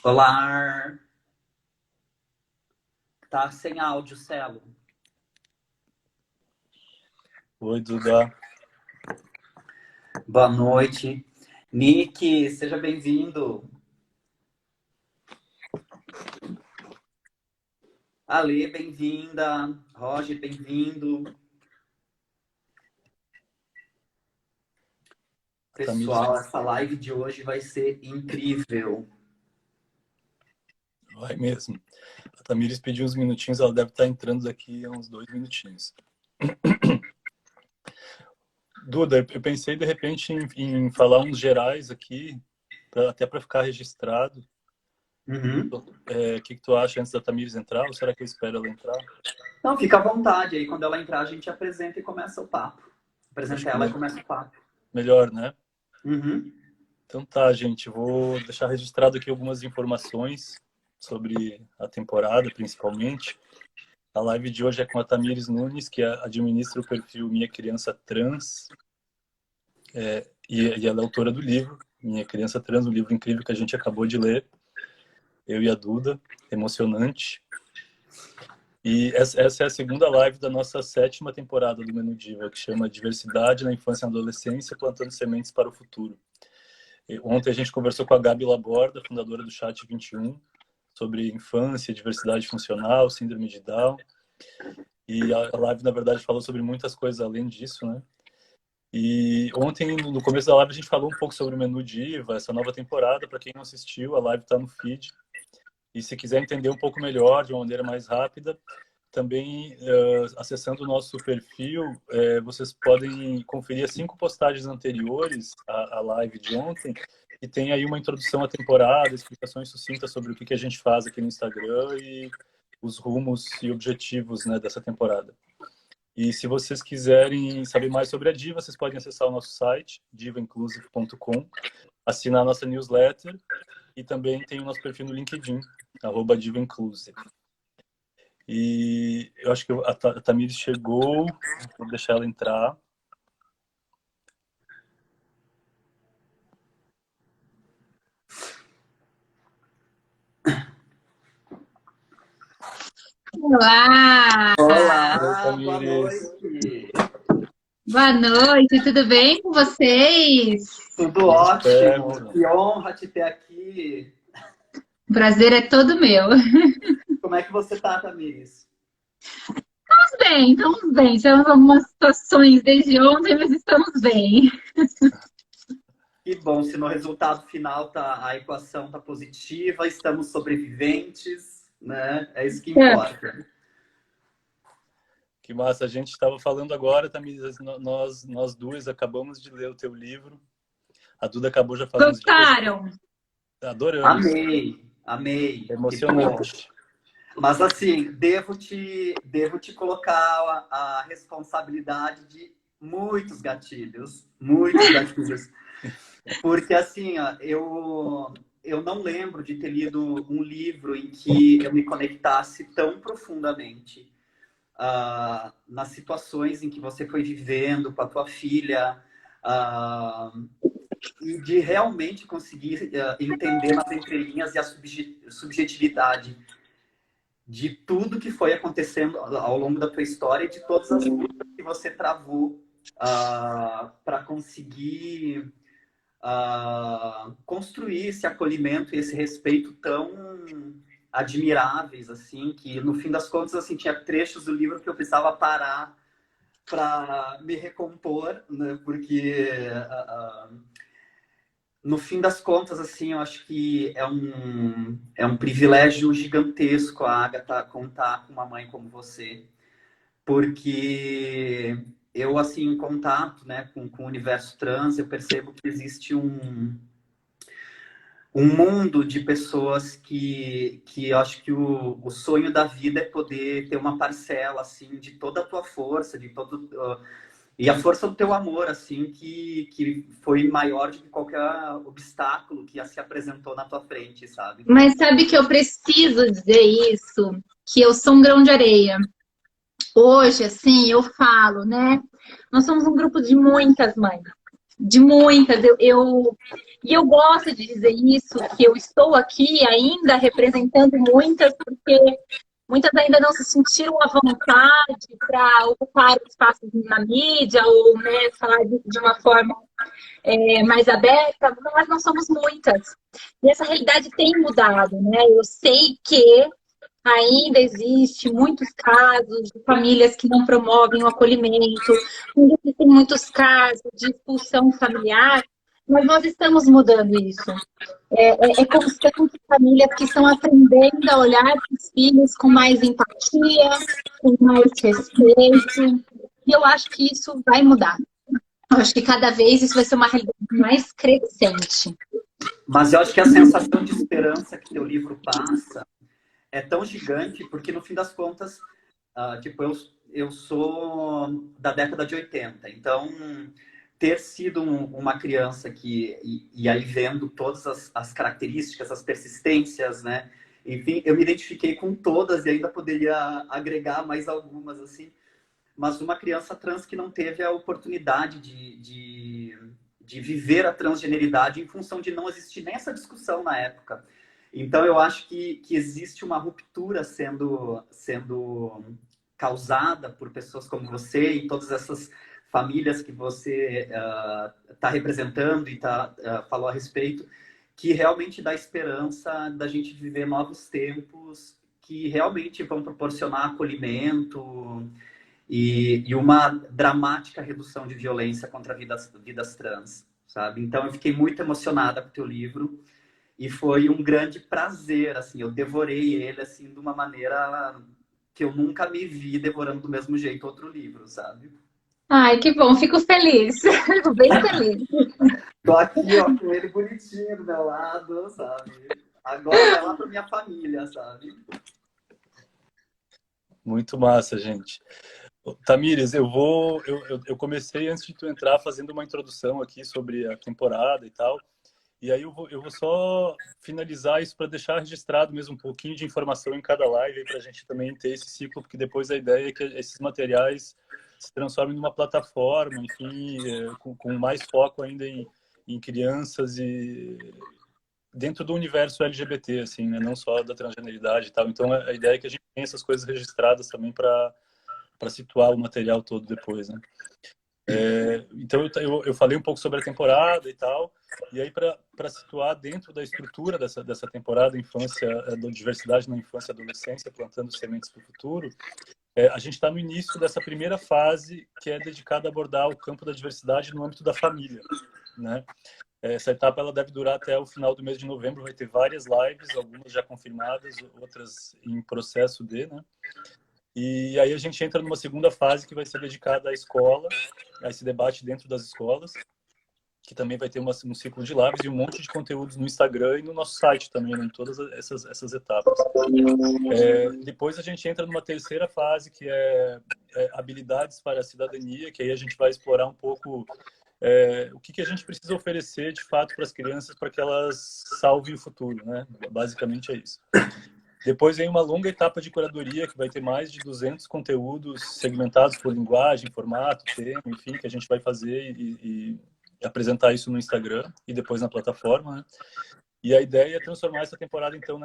Olá, tá sem áudio, Celo. Oi, Duda. Boa noite. Nick, seja bem-vindo. Ale, bem-vinda. Roger, bem-vindo. Tamires, Pessoal, essa live de hoje vai ser incrível. vai mesmo. A Tamires pediu uns minutinhos, ela deve estar entrando daqui a uns 2 minutinhos. Duda, eu pensei de repente em falar uns gerais aqui, até para ficar registrado. Uhum. O que tu acha antes da Tamires entrar, ou será que eu espero ela entrar? Então, fica à vontade. Aí, quando ela entrar, a gente apresenta e começa o papo. Acho Apresenta que ela e começa o papo. melhor, né? Uhum. Então tá, gente, vou deixar registrado aqui algumas informações sobre a temporada, principalmente. A live de hoje é com a Tamires Nunes, que administra o perfil Minha Criança Trans, e ela é autora do livro Minha Criança Trans, um livro incrível que a gente acabou de ler, eu e a Duda, emocionante. E essa é a segunda live da nossa 7ª temporada do Menu Diva, que chama Diversidade na Infância e Adolescência, Plantando Sementes para o Futuro. Ontem a gente conversou com a Gabi Laborda, fundadora do Chat 21, sobre infância, diversidade funcional, síndrome de Down. E a live, na verdade, falou sobre muitas coisas além disso, né? E ontem, no começo da live, a gente falou um pouco sobre o Menu Diva, essa nova temporada. Para quem não assistiu, a live está no feed. E se quiser entender um pouco melhor, de uma maneira mais rápida, também acessando o nosso perfil, vocês podem conferir as 5 postagens anteriores à live de ontem, e tem aí uma introdução à temporada, explicações sucintas sobre o que a gente faz aqui no Instagram e os rumos e objetivos, né, dessa temporada. E se vocês quiserem saber mais sobre a Diva, vocês podem acessar o nosso site, divainclusive.com, assinar a nossa newsletter e também tem o nosso perfil no LinkedIn, @divainclusive. E eu acho que a Tamires chegou, vou deixar ela entrar. Olá! Oi, Olá, boa Tamires. noite. Boa noite, tudo bem com vocês? Tudo Tudo ótimo. certo. Que honra te ter aqui. O prazer é todo meu. Como é que você tá, Tamires? Estamos bem. Tivemos algumas situações desde ontem, mas estamos bem. Que bom, se no resultado final a equação tá positiva, estamos sobreviventes, né? É isso que importa. Que massa. A gente estava falando agora, Tamires, nós duas acabamos de ler o teu livro. A Duda acabou já faz uns dias. Gostaram? Adoramos. Amei, amei. É Que bom. emocionante. Mas assim, devo te colocar a responsabilidade de muitos gatilhos, muitos gatilhos. Porque assim, ó, eu não lembro de ter lido um livro em que eu me conectasse tão profundamente nas situações em que você foi vivendo com a tua filha, e de realmente conseguir entender nas entrelinhas e a subjetividade de tudo que foi acontecendo ao longo da tua história e de todas as lutas que você travou para conseguir construir esse acolhimento e esse respeito tão admiráveis, assim, que no fim das contas, assim, tinha trechos do livro que eu precisava parar para me recompor, né? Porque no fim das contas, assim, eu acho que é um privilégio gigantesco a Agatha contar com uma mãe como você, porque eu, assim, em contato, né, com o universo trans, eu percebo que existe um mundo de pessoas que eu acho que o sonho da vida é poder ter uma parcela, assim, de toda a tua força, de todo... E a força do teu amor, assim, que foi maior do que qualquer obstáculo que se apresentou na tua frente, sabe? Mas sabe que eu preciso dizer isso? Que eu sou um grão de areia. Hoje, assim, eu falo, né? Nós somos um grupo de muitas mães. De muitas. E eu gosto de dizer isso, que eu estou aqui ainda representando muitas, porque muitas ainda não se sentiram à vontade para ocupar espaços na mídia ou, né, falar de uma forma mais aberta, mas nós somos muitas. E essa realidade tem mudado, né? Eu sei que ainda existe muitos casos de famílias que não promovem o acolhimento, existem muitos casos de expulsão familiar, mas nós estamos mudando isso. É constante famílias que estão aprendendo a olhar para os filhos com mais empatia, com mais respeito, e eu acho que isso vai mudar. Eu acho que cada vez isso vai ser uma realidade mais crescente. Mas eu acho que a sensação de esperança que teu livro passa é tão gigante, porque no fim das contas, tipo, eu sou da década de 80, então ter sido uma criança e aí vendo todas as características, as persistências, né? Enfim, eu me identifiquei com todas e ainda poderia agregar mais algumas, assim. Mas uma criança trans que não teve a oportunidade de viver a transgeneridade em função de não existir nem essa discussão na época. Então, eu acho que existe uma ruptura sendo causada por pessoas como você e todas essas famílias que você está representando e falou a respeito, que realmente dá esperança da gente viver novos tempos que realmente vão proporcionar acolhimento e uma dramática redução de violência contra vidas trans, sabe? Então, eu fiquei muito emocionada com o teu livro. E foi um grande prazer, assim, eu devorei ele, assim, de uma maneira que eu nunca me vi devorando do mesmo jeito outro livro, sabe? Ai, que bom, fico feliz, fico bem feliz. Tô aqui, ó, com ele bonitinho do meu lado, sabe? Agora vai lá pra minha família, sabe? Muito massa, gente. Tamires, eu comecei antes de tu entrar fazendo uma introdução aqui sobre a temporada e tal. E aí eu vou só finalizar isso para deixar registrado mesmo um pouquinho de informação em cada live para a gente também ter esse ciclo, porque depois a ideia é que esses materiais se transformem numa plataforma, enfim, com mais foco ainda em crianças e dentro do universo LGBT, assim, né? Não só da transgeneridade e tal. Então a ideia é que a gente tenha essas coisas registradas também para situar o material todo depois, né? Então eu falei um pouco sobre a temporada e tal, e aí para situar dentro da estrutura dessa temporada, infância, da diversidade na infância e adolescência, plantando sementes para o futuro, a gente está no início dessa primeira fase que é dedicada a abordar o campo da diversidade no âmbito da família, né? Essa etapa ela deve durar até o final do mês de novembro, vai ter várias lives, algumas já confirmadas, outras em processo né? E aí a gente entra numa segunda fase que vai ser dedicada à escola, a esse debate dentro das escolas, que também vai ter um ciclo de lives e um monte de conteúdos no Instagram e no nosso site também, né, em todas essas etapas. Depois a gente entra numa terceira fase, que é habilidades para a cidadania, que aí a gente vai explorar um pouco o que a gente precisa oferecer de fato para as crianças para que elas salvem o futuro, né? Basicamente é isso. Depois vem uma longa etapa de curadoria, que vai ter mais de 200 conteúdos segmentados por linguagem, formato, tema, enfim, que a gente vai fazer e apresentar isso no Instagram e depois na plataforma, né? E a ideia é transformar essa temporada, então,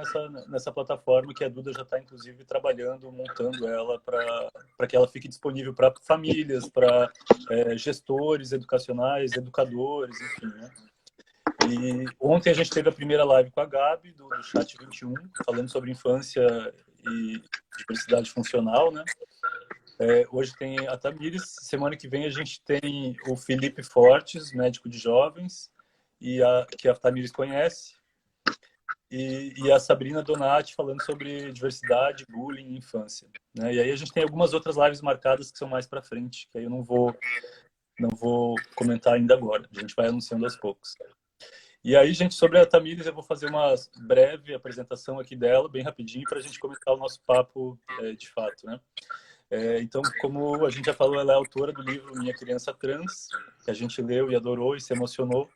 nessa plataforma que a Duda já está, inclusive, trabalhando, montando ela para que ela fique disponível para famílias, para gestores educacionais, educadores, enfim, né? E ontem a gente teve a primeira live com a Gabi, do Chat 21, falando sobre infância e diversidade funcional, né? Hoje tem a Tamires, semana que vem a gente tem o Felipe Fortes, médico de jovens, que a Tamires conhece, e a Sabrina Donati falando sobre diversidade, bullying e infância, né? E aí a gente tem algumas outras lives marcadas que são mais para frente, que aí eu não vou comentar ainda agora, a gente vai anunciando aos poucos. E aí, gente, sobre a Tamires, eu vou fazer uma breve apresentação aqui dela, bem rapidinho, para a gente começar o nosso papo de fato, né? Então, como a gente já falou, ela é autora do livro Minha Criança Trans, que a gente leu e adorou e se emocionou.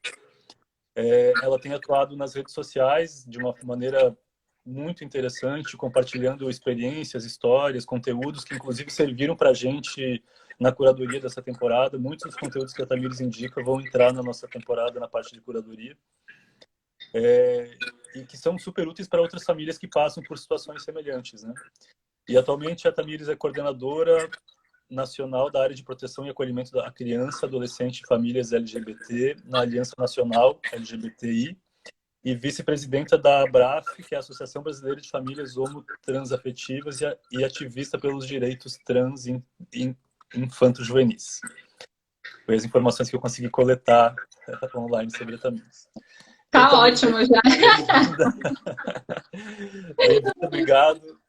Ela tem atuado nas redes sociais de uma maneira muito interessante, compartilhando experiências, histórias, conteúdos que, inclusive, serviram para a gente na curadoria dessa temporada. Muitos dos conteúdos que a Tamires indica vão entrar na nossa temporada na parte de curadoria. E que são super úteis para outras famílias que passam por situações semelhantes, né? E atualmente a Tamires é coordenadora nacional da área de proteção e acolhimento da criança, adolescente e famílias LGBT na Aliança Nacional LGBTI e vice-presidenta da ABRAF, que é a Associação Brasileira de Famílias Homo-Transafetivas e ativista pelos direitos trans e infanto-juvenis. Foi as informações que eu consegui coletar online sobre a Tamires. Tá ótimo já.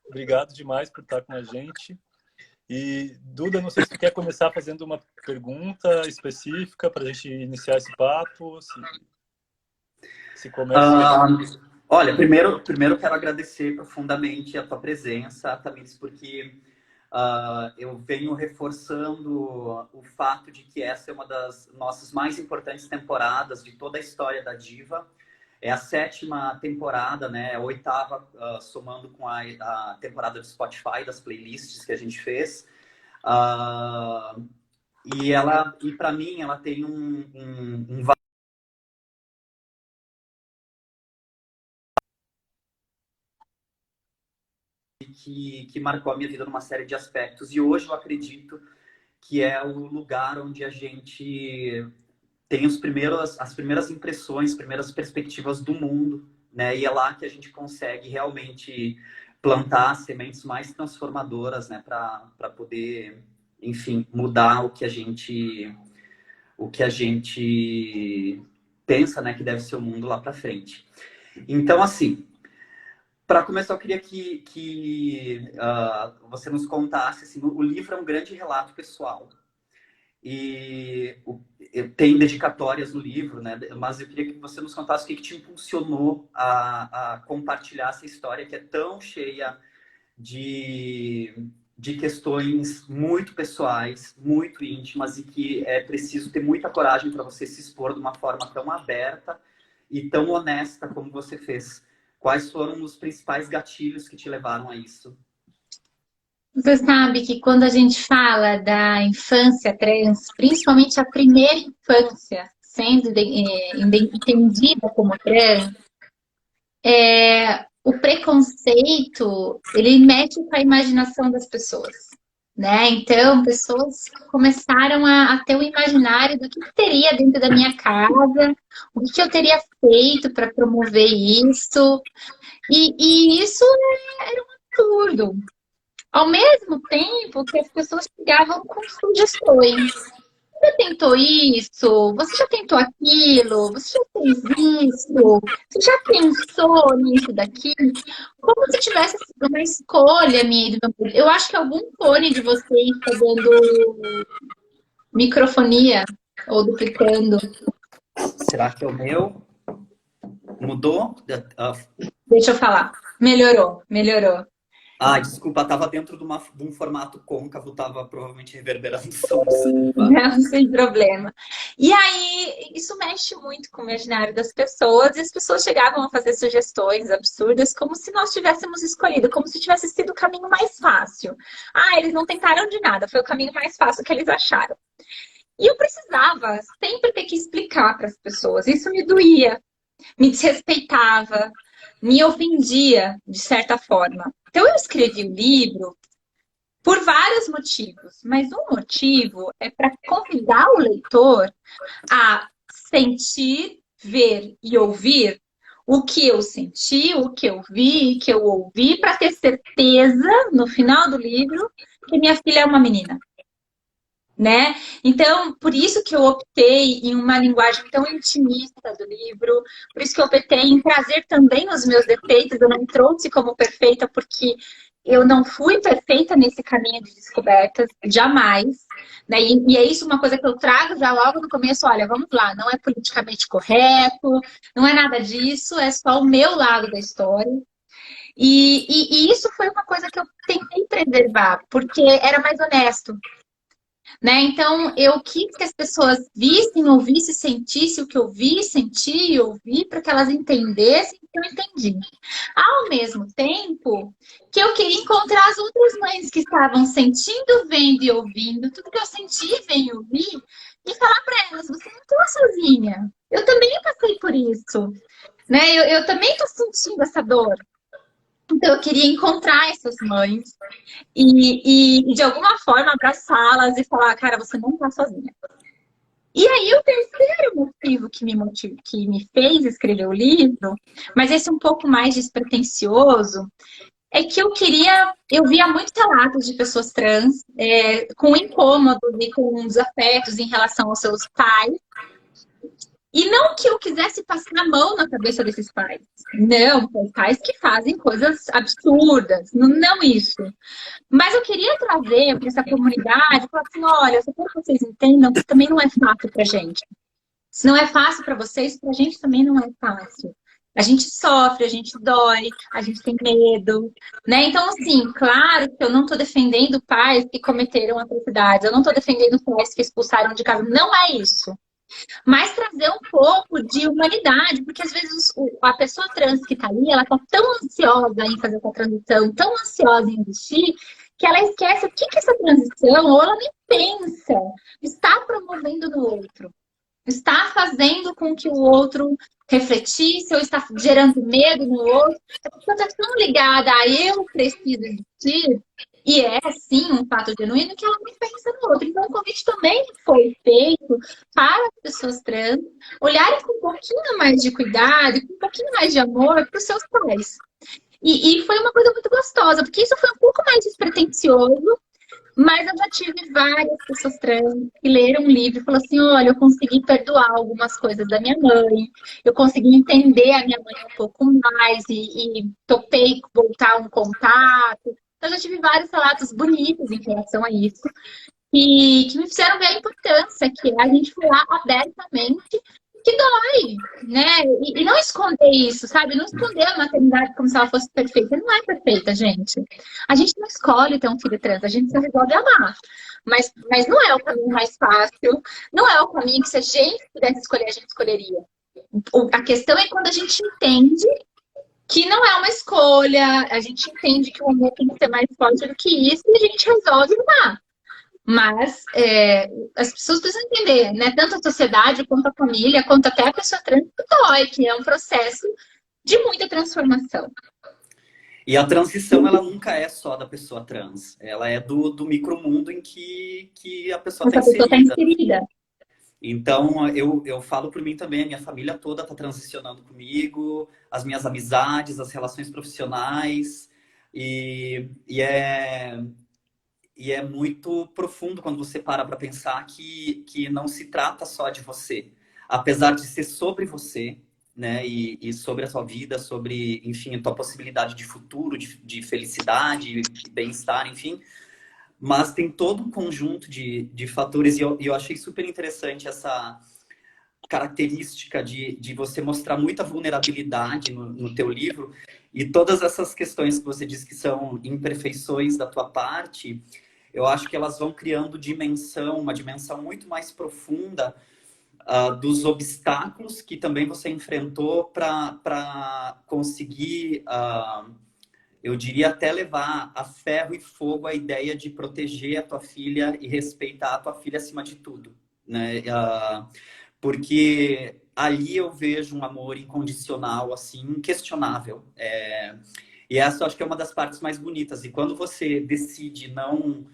Obrigado demais por estar com a gente. E, Duda, não sei se tu quer começar fazendo uma pergunta específica para a gente iniciar esse papo. Se começa... Olha, primeiro quero agradecer profundamente a tua presença, Tamires, porque eu venho reforçando o fato de que essa é uma das nossas mais importantes temporadas de toda a história da Diva. É a 7ª temporada, né? A 8ª, somando com a temporada do Spotify, das playlists que a gente fez. E para mim, ela tem um valor que marcou a minha vida numa série de aspectos. E hoje eu acredito que é o lugar onde a gente tem as primeiras impressões, primeiras perspectivas do mundo, né? E é lá que a gente consegue realmente plantar sementes mais transformadoras, né? Para poder, enfim, mudar o que a gente pensa, né? Que deve ser o mundo lá para frente. Então, assim, para começar, eu queria que você nos contasse, assim, o livro é um grande relato pessoal. E tem dedicatórias no livro, né? Mas eu queria que você nos contasse o que te impulsionou a compartilhar essa história que é tão cheia de questões muito pessoais, muito íntimas e que é preciso ter muita coragem para você se expor de uma forma tão aberta e tão honesta como você fez. Quais foram os principais gatilhos que te levaram a isso? Você sabe que quando a gente fala da infância trans, principalmente a primeira infância sendo entendida como trans, o preconceito, ele mexe com a imaginação das pessoas, né? Então, pessoas começaram a ter o imaginário do que teria dentro da minha casa, o que eu teria feito para promover isso, e isso era um absurdo. Ao mesmo tempo que as pessoas chegavam com sugestões. Você já tentou isso? Você já tentou aquilo? Você já fez isso? Você já pensou nisso daqui? Como se tivesse sido uma escolha minha. Eu acho que algum fone de vocês está dando microfonia ou duplicando. Será que é o meu? Mudou? Deixa eu falar. Melhorou, melhorou. Desculpa, estava dentro de um formato côncavo, estava provavelmente reverberando o som. Não, sem problema. E aí, isso mexe muito com o imaginário das pessoas, e as pessoas chegavam a fazer sugestões absurdas, como se nós tivéssemos escolhido, como se tivesse sido o caminho mais fácil. Eles não tentaram de nada, foi o caminho mais fácil que eles acharam. E eu precisava sempre ter que explicar para as pessoas, isso me doía, me desrespeitava, me ofendia, de certa forma. Então, eu escrevi o livro por vários motivos, mas um motivo é para convidar o leitor a sentir, ver e ouvir o que eu senti, o que eu vi, o que eu ouvi, para ter certeza, no final do livro, que minha filha é uma menina. Né? Então, por isso que eu optei em uma linguagem tão intimista do livro, por isso que eu optei em trazer também os meus defeitos, eu não trouxe como perfeita, porque eu não fui perfeita nesse caminho de descobertas, jamais. Né? E é isso uma coisa que eu trago já logo no começo, olha, vamos lá, não é politicamente correto, não é nada disso, é só o meu lado da história. E isso foi uma coisa que eu tentei preservar, porque era mais honesto. né? Então, eu quis que as pessoas vissem, ouvissem, sentissem o que eu vi, senti e ouvi, para que elas entendessem o que eu entendi. Ao mesmo tempo que eu queria encontrar as outras mães que estavam sentindo, vendo e ouvindo tudo que eu senti, vi e ouvi, e falar para elas: você não está sozinha. Eu também passei por isso, né? Eu também estou sentindo essa dor. Então, eu queria encontrar essas mães e de alguma forma, abraçá-las e falar: cara, você não está sozinha. E aí, o terceiro motivo que me fez escrever o livro, mas esse um pouco mais despretensioso, é que eu via muitos relatos de pessoas trans com incômodos e com desafetos em relação aos seus pais. E não que eu quisesse passar a mão na cabeça desses pais. Não, são pais que fazem coisas absurdas. Não, não isso. Mas eu queria trazer para essa comunidade, falar assim: olha, só quero que vocês entendam que também não é fácil para gente. Se não é fácil para vocês, para a gente também não é fácil. A gente sofre, a gente dói, a gente tem medo, né? Então, assim, claro que eu não estou defendendo pais que cometeram atrocidades, eu não estou defendendo pais que expulsaram de casa, não é isso. Mas trazer um pouco de humanidade, porque às vezes a pessoa trans que está ali, ela está tão ansiosa em fazer essa transição, tão ansiosa em existir, que ela esquece o que que essa transição, ou ela nem pensa, está promovendo no outro. Está fazendo com que o outro refletisse, ou está gerando medo no outro. A pessoa está tão ligada a eu preciso existir, e é sim um fato genuíno, que ela não pensa no outro. Então, o convite também foi feito para as pessoas trans olharem com um pouquinho mais de cuidado, com um pouquinho mais de amor para os seus pais. E foi uma coisa muito gostosa, porque isso foi um pouco mais despretensioso, mas eu já tive várias pessoas trans que leram o livro e falaram assim: olha, eu consegui perdoar algumas coisas da minha mãe, eu consegui entender a minha mãe um pouco mais e topei voltar um contato. Então, eu já tive vários relatos bonitos em relação a isso e que me fizeram ver a importância que é a gente falar abertamente que dói, né? E não esconder isso, sabe? Não esconder a maternidade como se ela fosse perfeita. Não é perfeita, gente. A gente não escolhe ter um filho trans, a gente só resolve amar. Mas não é o caminho mais fácil, não é o caminho que se a gente pudesse escolher, a gente escolheria. A questão é quando a gente entende que não é uma escolha, a gente entende que o amor tem que ser mais forte do que isso e a gente resolve amar. Mas as pessoas precisam entender, né? Tanto a sociedade, quanto a família, quanto até a pessoa trans, que dói, que é um processo de muita transformação. E a transição, ela nunca é só da pessoa trans. Ela é do micromundo em que a pessoa está Essa pessoa está inserida. inserida. Então, eu falo por mim também, a minha família toda está transicionando comigo, as minhas amizades, as relações profissionais. E é muito profundo quando você para pensar que não se trata só de você. Apesar de ser sobre você, né? E sobre a sua vida, sobre, enfim, a tua possibilidade de futuro, de felicidade, de bem-estar, enfim. Mas tem todo um conjunto de fatores, e eu achei super interessante essa característica de você mostrar muita vulnerabilidade no teu livro, e todas essas questões que você diz que são imperfeições da tua parte, eu acho que elas vão criando uma dimensão muito mais profunda dos obstáculos que também você enfrentou para conseguir, eu diria até levar a ferro e fogo a ideia de proteger a tua filha e respeitar a tua filha acima de tudo, né? Porque ali eu vejo um amor incondicional, assim, inquestionável. E essa eu acho que é uma das partes mais bonitas. E quando você decide não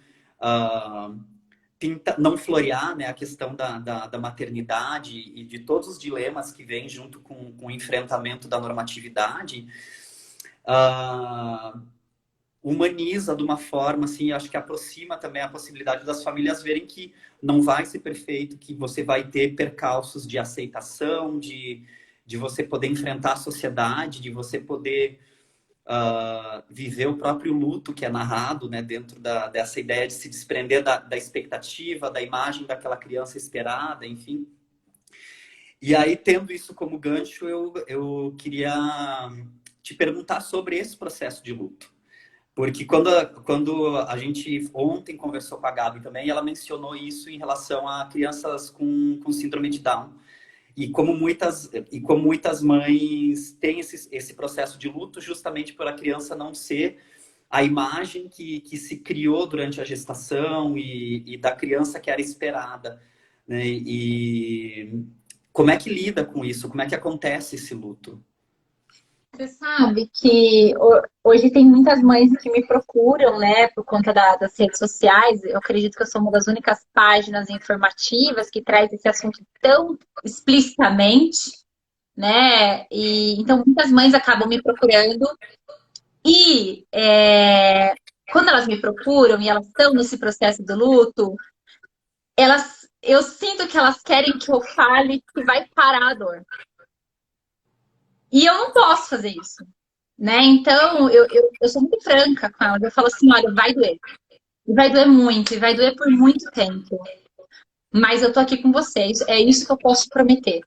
florear, né, a questão da maternidade e de todos os dilemas que vêm junto com o enfrentamento da normatividade, humaniza de uma forma, assim, acho que aproxima também a possibilidade das famílias verem que não vai ser perfeito, que você vai ter percalços de aceitação, de você poder enfrentar a sociedade, de você poder viver o próprio luto que é narrado, né, dentro dessa ideia de se desprender da expectativa, da imagem daquela criança esperada, enfim. E aí, tendo isso como gancho, eu queria te perguntar sobre esse processo de luto. Porque quando a gente ontem conversou com a Gabi também, ela mencionou isso em relação a crianças com síndrome de Down. E como muitas mães têm esse processo de luto justamente por a criança não ser a imagem que se criou durante a gestação e da criança que era esperada, né? E como é que lida com isso? Como é que acontece esse luto? Você sabe que hoje tem muitas mães que me procuram, né, por conta das redes sociais. Eu acredito que eu sou uma das únicas páginas informativas que traz esse assunto tão explicitamente, né? E então muitas mães acabam me procurando e quando elas me procuram e elas estão nesse processo do luto, eu sinto que elas querem que eu fale que vai parar a dor. E eu não posso fazer isso, né? Então, eu sou muito franca com elas. Eu falo assim, olha, vai doer. E vai doer muito, e vai doer por muito tempo. Mas eu tô aqui com vocês. É isso que eu posso prometer.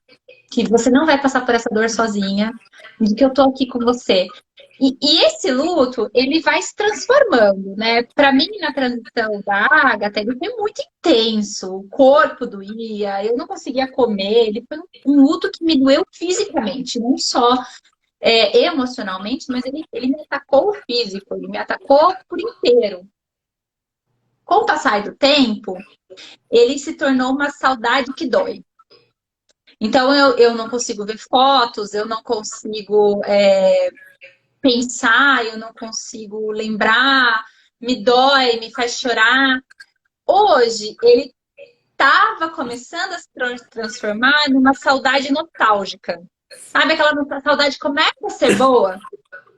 Que você não vai passar por essa dor sozinha. De que eu tô aqui com você. E esse luto, ele vai se transformando, né? Para mim, na transição da Agatha, ele foi muito intenso. O corpo doía, eu não conseguia comer. Ele foi um luto que me doeu fisicamente, não só emocionalmente, mas ele me atacou o físico, ele me atacou por inteiro. Com o passar do tempo, ele se tornou uma saudade que dói. Então, eu não consigo ver fotos, eu não consigo pensar, eu não consigo lembrar, me dói, me faz chorar. Hoje, ele estava começando a se transformar numa saudade nostálgica. Sabe aquela saudade começa a ser boa?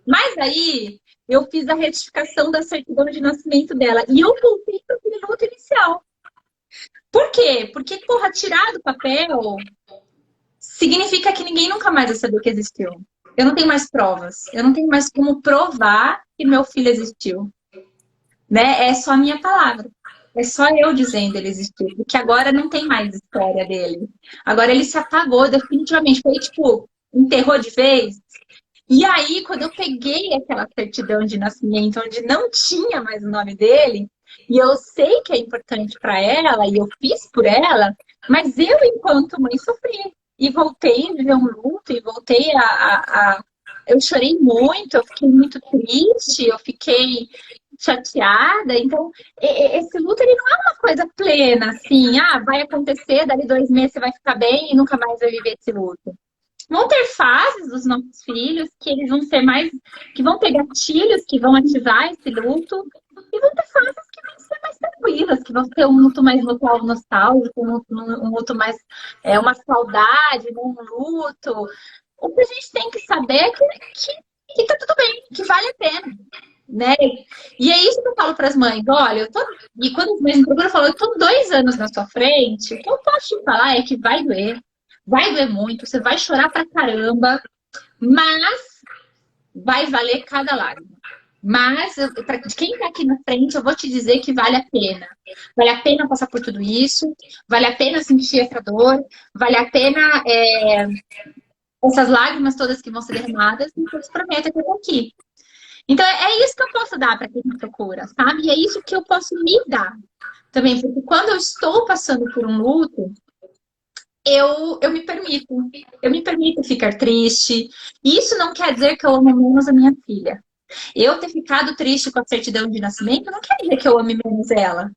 Mas aí, eu fiz a retificação da certidão de nascimento dela. E eu voltei para aquele luto inicial. Por quê? Porque, porra, tirar do papel significa que ninguém nunca mais vai saber que existiu. Eu não tenho mais provas. Eu não tenho mais como provar que meu filho existiu. Né? É só a minha palavra. É só eu dizendo ele existiu. Porque agora não tem mais história dele. Agora ele se apagou definitivamente. Foi tipo, enterrou de vez. E aí, quando eu peguei aquela certidão de nascimento, onde não tinha mais o nome dele, e eu sei que é importante para ela, e eu fiz por ela, mas eu, enquanto mãe, sofri. E voltei a viver um luto, e voltei eu chorei muito, eu fiquei muito triste, eu fiquei chateada. Então, esse luto, ele não é uma coisa plena, assim, vai acontecer, dali 2 meses você vai ficar bem e nunca mais vai viver esse luto. Vão ter fases dos nossos filhos que eles vão ser mais, que vão ter gatilhos que vão ativar esse luto, e vão ter fases que vão ser mais tranquilas, que vão ter um luto mais nostálgico, um luto mais, uma saudade, um luto. O que a gente tem que saber é que tá tudo bem, que vale a pena. Né? E é isso que eu falo para as mães, olha, e quando as mães me procuram, eu falo, eu tô 2 anos na sua frente, o que eu posso te falar é que vai doer muito, você vai chorar pra caramba, mas vai valer cada lágrima. Mas, para quem tá aqui na frente, eu vou te dizer que vale a pena. Vale a pena passar por tudo isso, vale a pena sentir essa dor, vale a pena essas lágrimas todas que vão ser derramadas, e eu te prometo que eu tô aqui. Então, é isso que eu posso dar para quem me procura, sabe? E é isso que eu posso me dar também, porque quando eu estou passando por um luto, eu me permito ficar triste. E isso não quer dizer que eu amo menos a minha filha. Eu ter ficado triste com a certidão de nascimento não quer dizer que eu ame menos ela.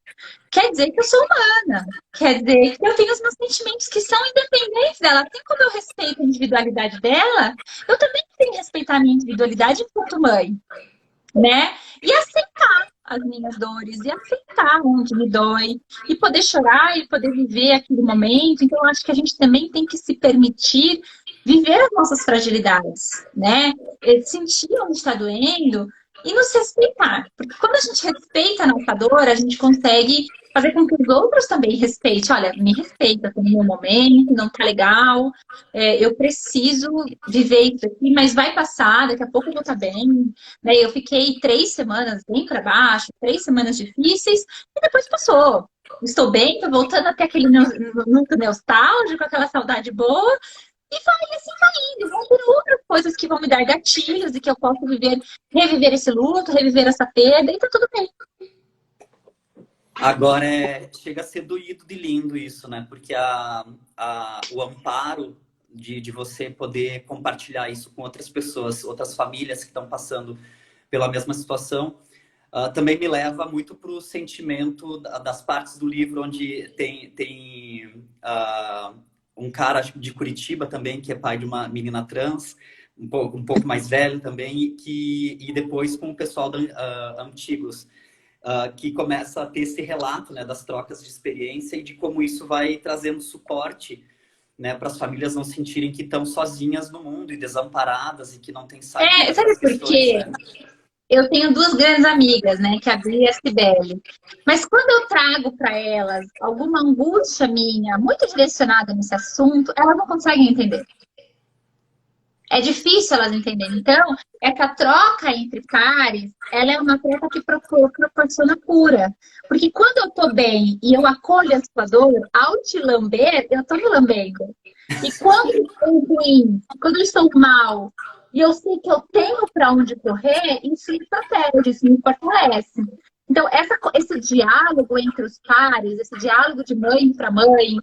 Quer dizer que eu sou humana. Quer dizer que eu tenho os meus sentimentos que são independentes dela. Assim como eu respeito a individualidade dela, eu também tenho que respeitar a minha individualidade enquanto mãe. Né? E aceitar as minhas dores, e aceitar onde me dói, e poder chorar, e poder viver aquele momento. Então, eu acho que a gente também tem que se permitir viver as nossas fragilidades, né? Sentir onde está doendo e nos respeitar. Porque quando a gente respeita a nossa dor, a gente consegue fazer com que os outros também respeitem. Olha, me respeita, tô no meu momento, não tá legal, eu preciso viver isso aqui, mas vai passar, daqui a pouco eu vou estar bem. Né? Eu fiquei 3 semanas bem para baixo, 3 semanas difíceis, e depois passou. Estou bem, tô voltando até aquele luto nostálgico, aquela saudade boa, E vai assim, vai indo. Vão ter outras coisas que vão me dar gatilhos e que eu posso reviver esse luto, reviver essa perda, e tá tudo bem. Agora, chega a ser doído de lindo isso, né? Porque o amparo de você poder compartilhar isso com outras pessoas, outras famílias que estão passando pela mesma situação, também me leva muito para o sentimento das partes do livro onde tem um cara de Curitiba também, que é pai de uma menina trans, um pouco mais velho também, e depois com o pessoal da Antigos, que começa a ter esse relato, né, das trocas de experiência e de como isso vai trazendo suporte, né, para as famílias não sentirem que estão sozinhas no mundo e desamparadas e que não tem saída para Sabe as por questões, quê? né? Eu tenho duas grandes amigas, né, que é a Bia e a Cibele. Mas quando eu trago para elas alguma angústia minha, muito direcionada nesse assunto, elas não conseguem entender. É difícil elas entenderem. Então, essa troca entre pares, ela é uma troca que proporciona cura. Porque quando eu tô bem e eu acolho a sua dor, ao te lamber, eu tô me lambendo. E quando eu estou ruim, quando eu estou mal, e eu sei que eu tenho para onde correr, isso me protege, isso me fortalece. Então, esse diálogo entre os pares, esse diálogo de mãe para mãe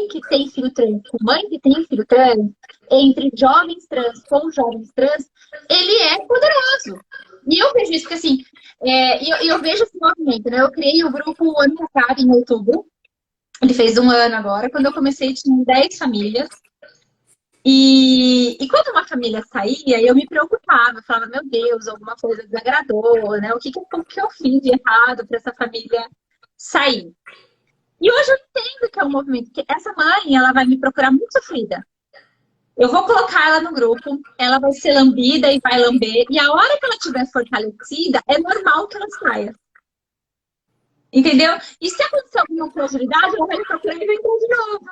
que tem filho trans com mãe que tem filho trans, entre jovens trans com jovens trans, ele é poderoso. E eu vejo isso, porque assim, eu vejo esse movimento, né? Eu criei o grupo ano passado, em outubro. Ele fez um ano agora. Quando eu comecei, tinha 10 famílias. E quando uma família saía, eu me preocupava. Eu falava, meu Deus, alguma coisa desagradou, né? O que eu fiz de errado para essa família sair? E hoje eu entendo que é um movimento, que essa mãe, ela vai me procurar muito sofrida. Eu vou colocar ela no grupo, ela vai ser lambida e vai lamber, e a hora que ela estiver fortalecida, é normal que ela saia. Entendeu? E se acontecer alguma fragilidade, ela vai me procurar e vai entrar de novo.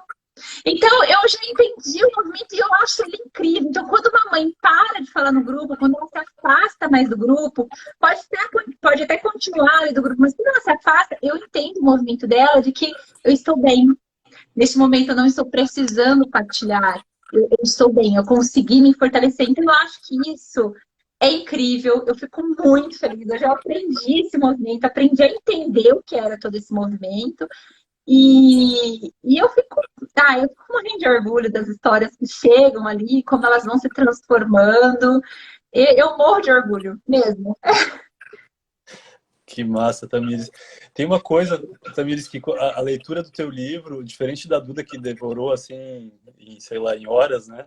Então, eu já entendi o movimento e eu acho ele incrível. Então, quando uma mãe para de falar no grupo, quando ela se afasta mais do grupo, pode até continuar ali do grupo, mas quando ela se afasta, eu entendo o movimento dela de que eu estou bem. Neste momento, eu não estou precisando partilhar. Eu estou bem, eu consegui me fortalecer. Então, eu acho que isso é incrível. Eu fico muito feliz. Eu já aprendi esse movimento, aprendi a entender o que era todo esse movimento. Eu fico morrendo de orgulho das histórias que chegam ali, como elas vão se transformando. Eu morro de orgulho mesmo. Que massa, Tamires. Tem uma coisa, Tamires, que a leitura do teu livro, diferente da Duda que devorou assim, sei lá, em horas, né?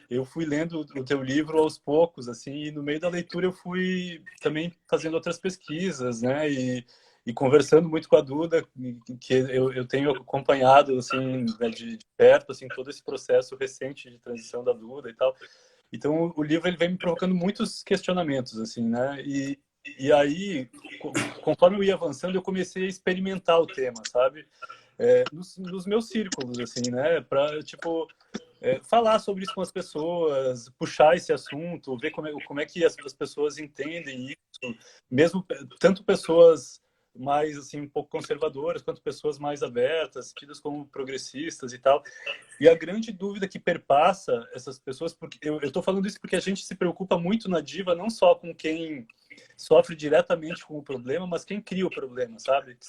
Eu fui lendo o teu livro aos poucos, assim, e no meio da leitura eu fui também fazendo outras pesquisas, né? E conversando muito com a Duda, que eu tenho acompanhado assim, né, de perto, assim, todo esse processo recente de transição da Duda e tal. Então o livro ele vem me provocando muitos questionamentos, assim, né? E aí, conforme eu ia avançando, eu comecei a experimentar o tema, sabe? Nos meus círculos, assim, né? Para, tipo, falar sobre isso com as pessoas, puxar esse assunto, ver como é que as pessoas entendem isso, mesmo tanto pessoas mais, assim, um pouco conservadoras, quanto pessoas mais abertas, tidas como progressistas e tal. E a grande dúvida que perpassa essas pessoas, porque eu estou falando isso porque a gente se preocupa muito na Diva, não só com quem sofre diretamente com o problema, mas quem cria o problema, sabe?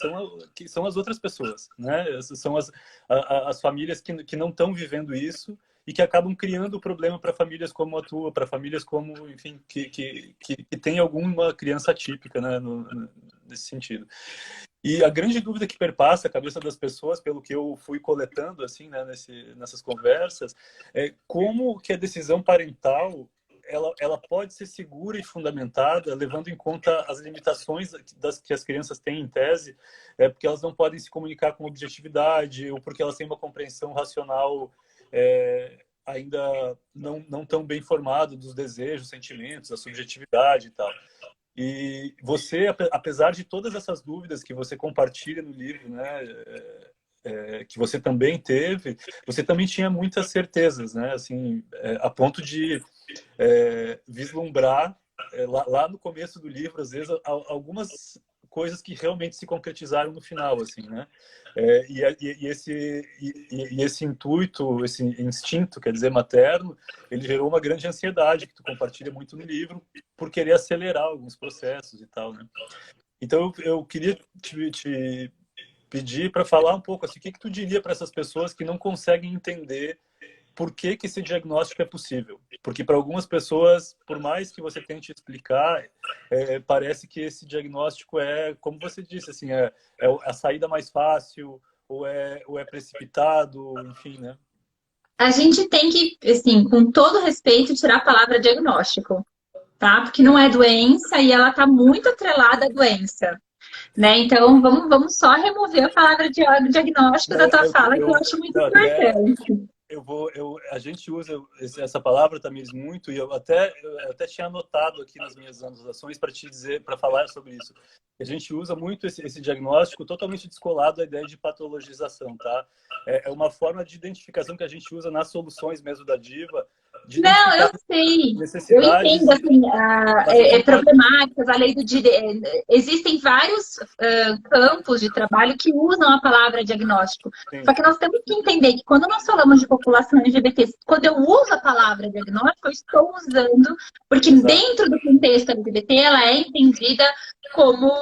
Que são as outras pessoas, né? São as famílias que não estão vivendo isso e que acabam criando o problema para famílias como a tua, para famílias como, enfim, que tem alguma criança atípica, né? Nesse sentido. E a grande dúvida que perpassa a cabeça das pessoas, pelo que eu fui coletando, assim, né, nessas conversas, é como que a decisão parental ela pode ser segura e fundamentada, levando em conta as limitações que as crianças têm em tese, porque elas não podem se comunicar com objetividade, ou porque elas têm uma compreensão racional ainda não tão bem formada dos desejos, sentimentos, da subjetividade e tal. E você, apesar de todas essas dúvidas que você compartilha no livro, né, que você também teve, você também tinha muitas certezas, né, assim, a ponto de vislumbrar lá no começo do livro, às vezes, algumas coisas que realmente se concretizaram no final, assim, né? E esse intuito, esse instinto, quer dizer, materno, ele gerou uma grande ansiedade, que tu compartilha muito no livro, por querer acelerar alguns processos e tal, né? Então, eu queria te pedir para falar um pouco, assim, o que tu diria para essas pessoas que não conseguem entender por que esse diagnóstico é possível? Porque para algumas pessoas, por mais que você tente explicar, parece que esse diagnóstico é, como você disse, assim, é a saída mais fácil, ou é precipitado, enfim, né? A gente tem que, assim, com todo respeito, tirar a palavra diagnóstico, tá? Porque não é doença e ela está muito atrelada à doença, né? Então, vamos só remover a palavra diagnóstico da tua fala, que eu acho muito importante. A gente usa essa palavra, Tamires, muito, e eu até tinha anotado aqui nas minhas anotações para te dizer, para falar sobre isso. A gente usa muito esse diagnóstico totalmente descolado da ideia de patologização, tá? É uma forma de identificação que a gente usa nas soluções mesmo da Diva. Não, eu sei. Eu entendo, assim, problemáticas, a lei do direito. Existem vários campos de trabalho que usam a palavra diagnóstico. Sim. Só que nós temos que entender que quando nós falamos de população LGBT, quando eu uso a palavra diagnóstico, eu estou usando, porque dentro do contexto LGBT, ela é entendida como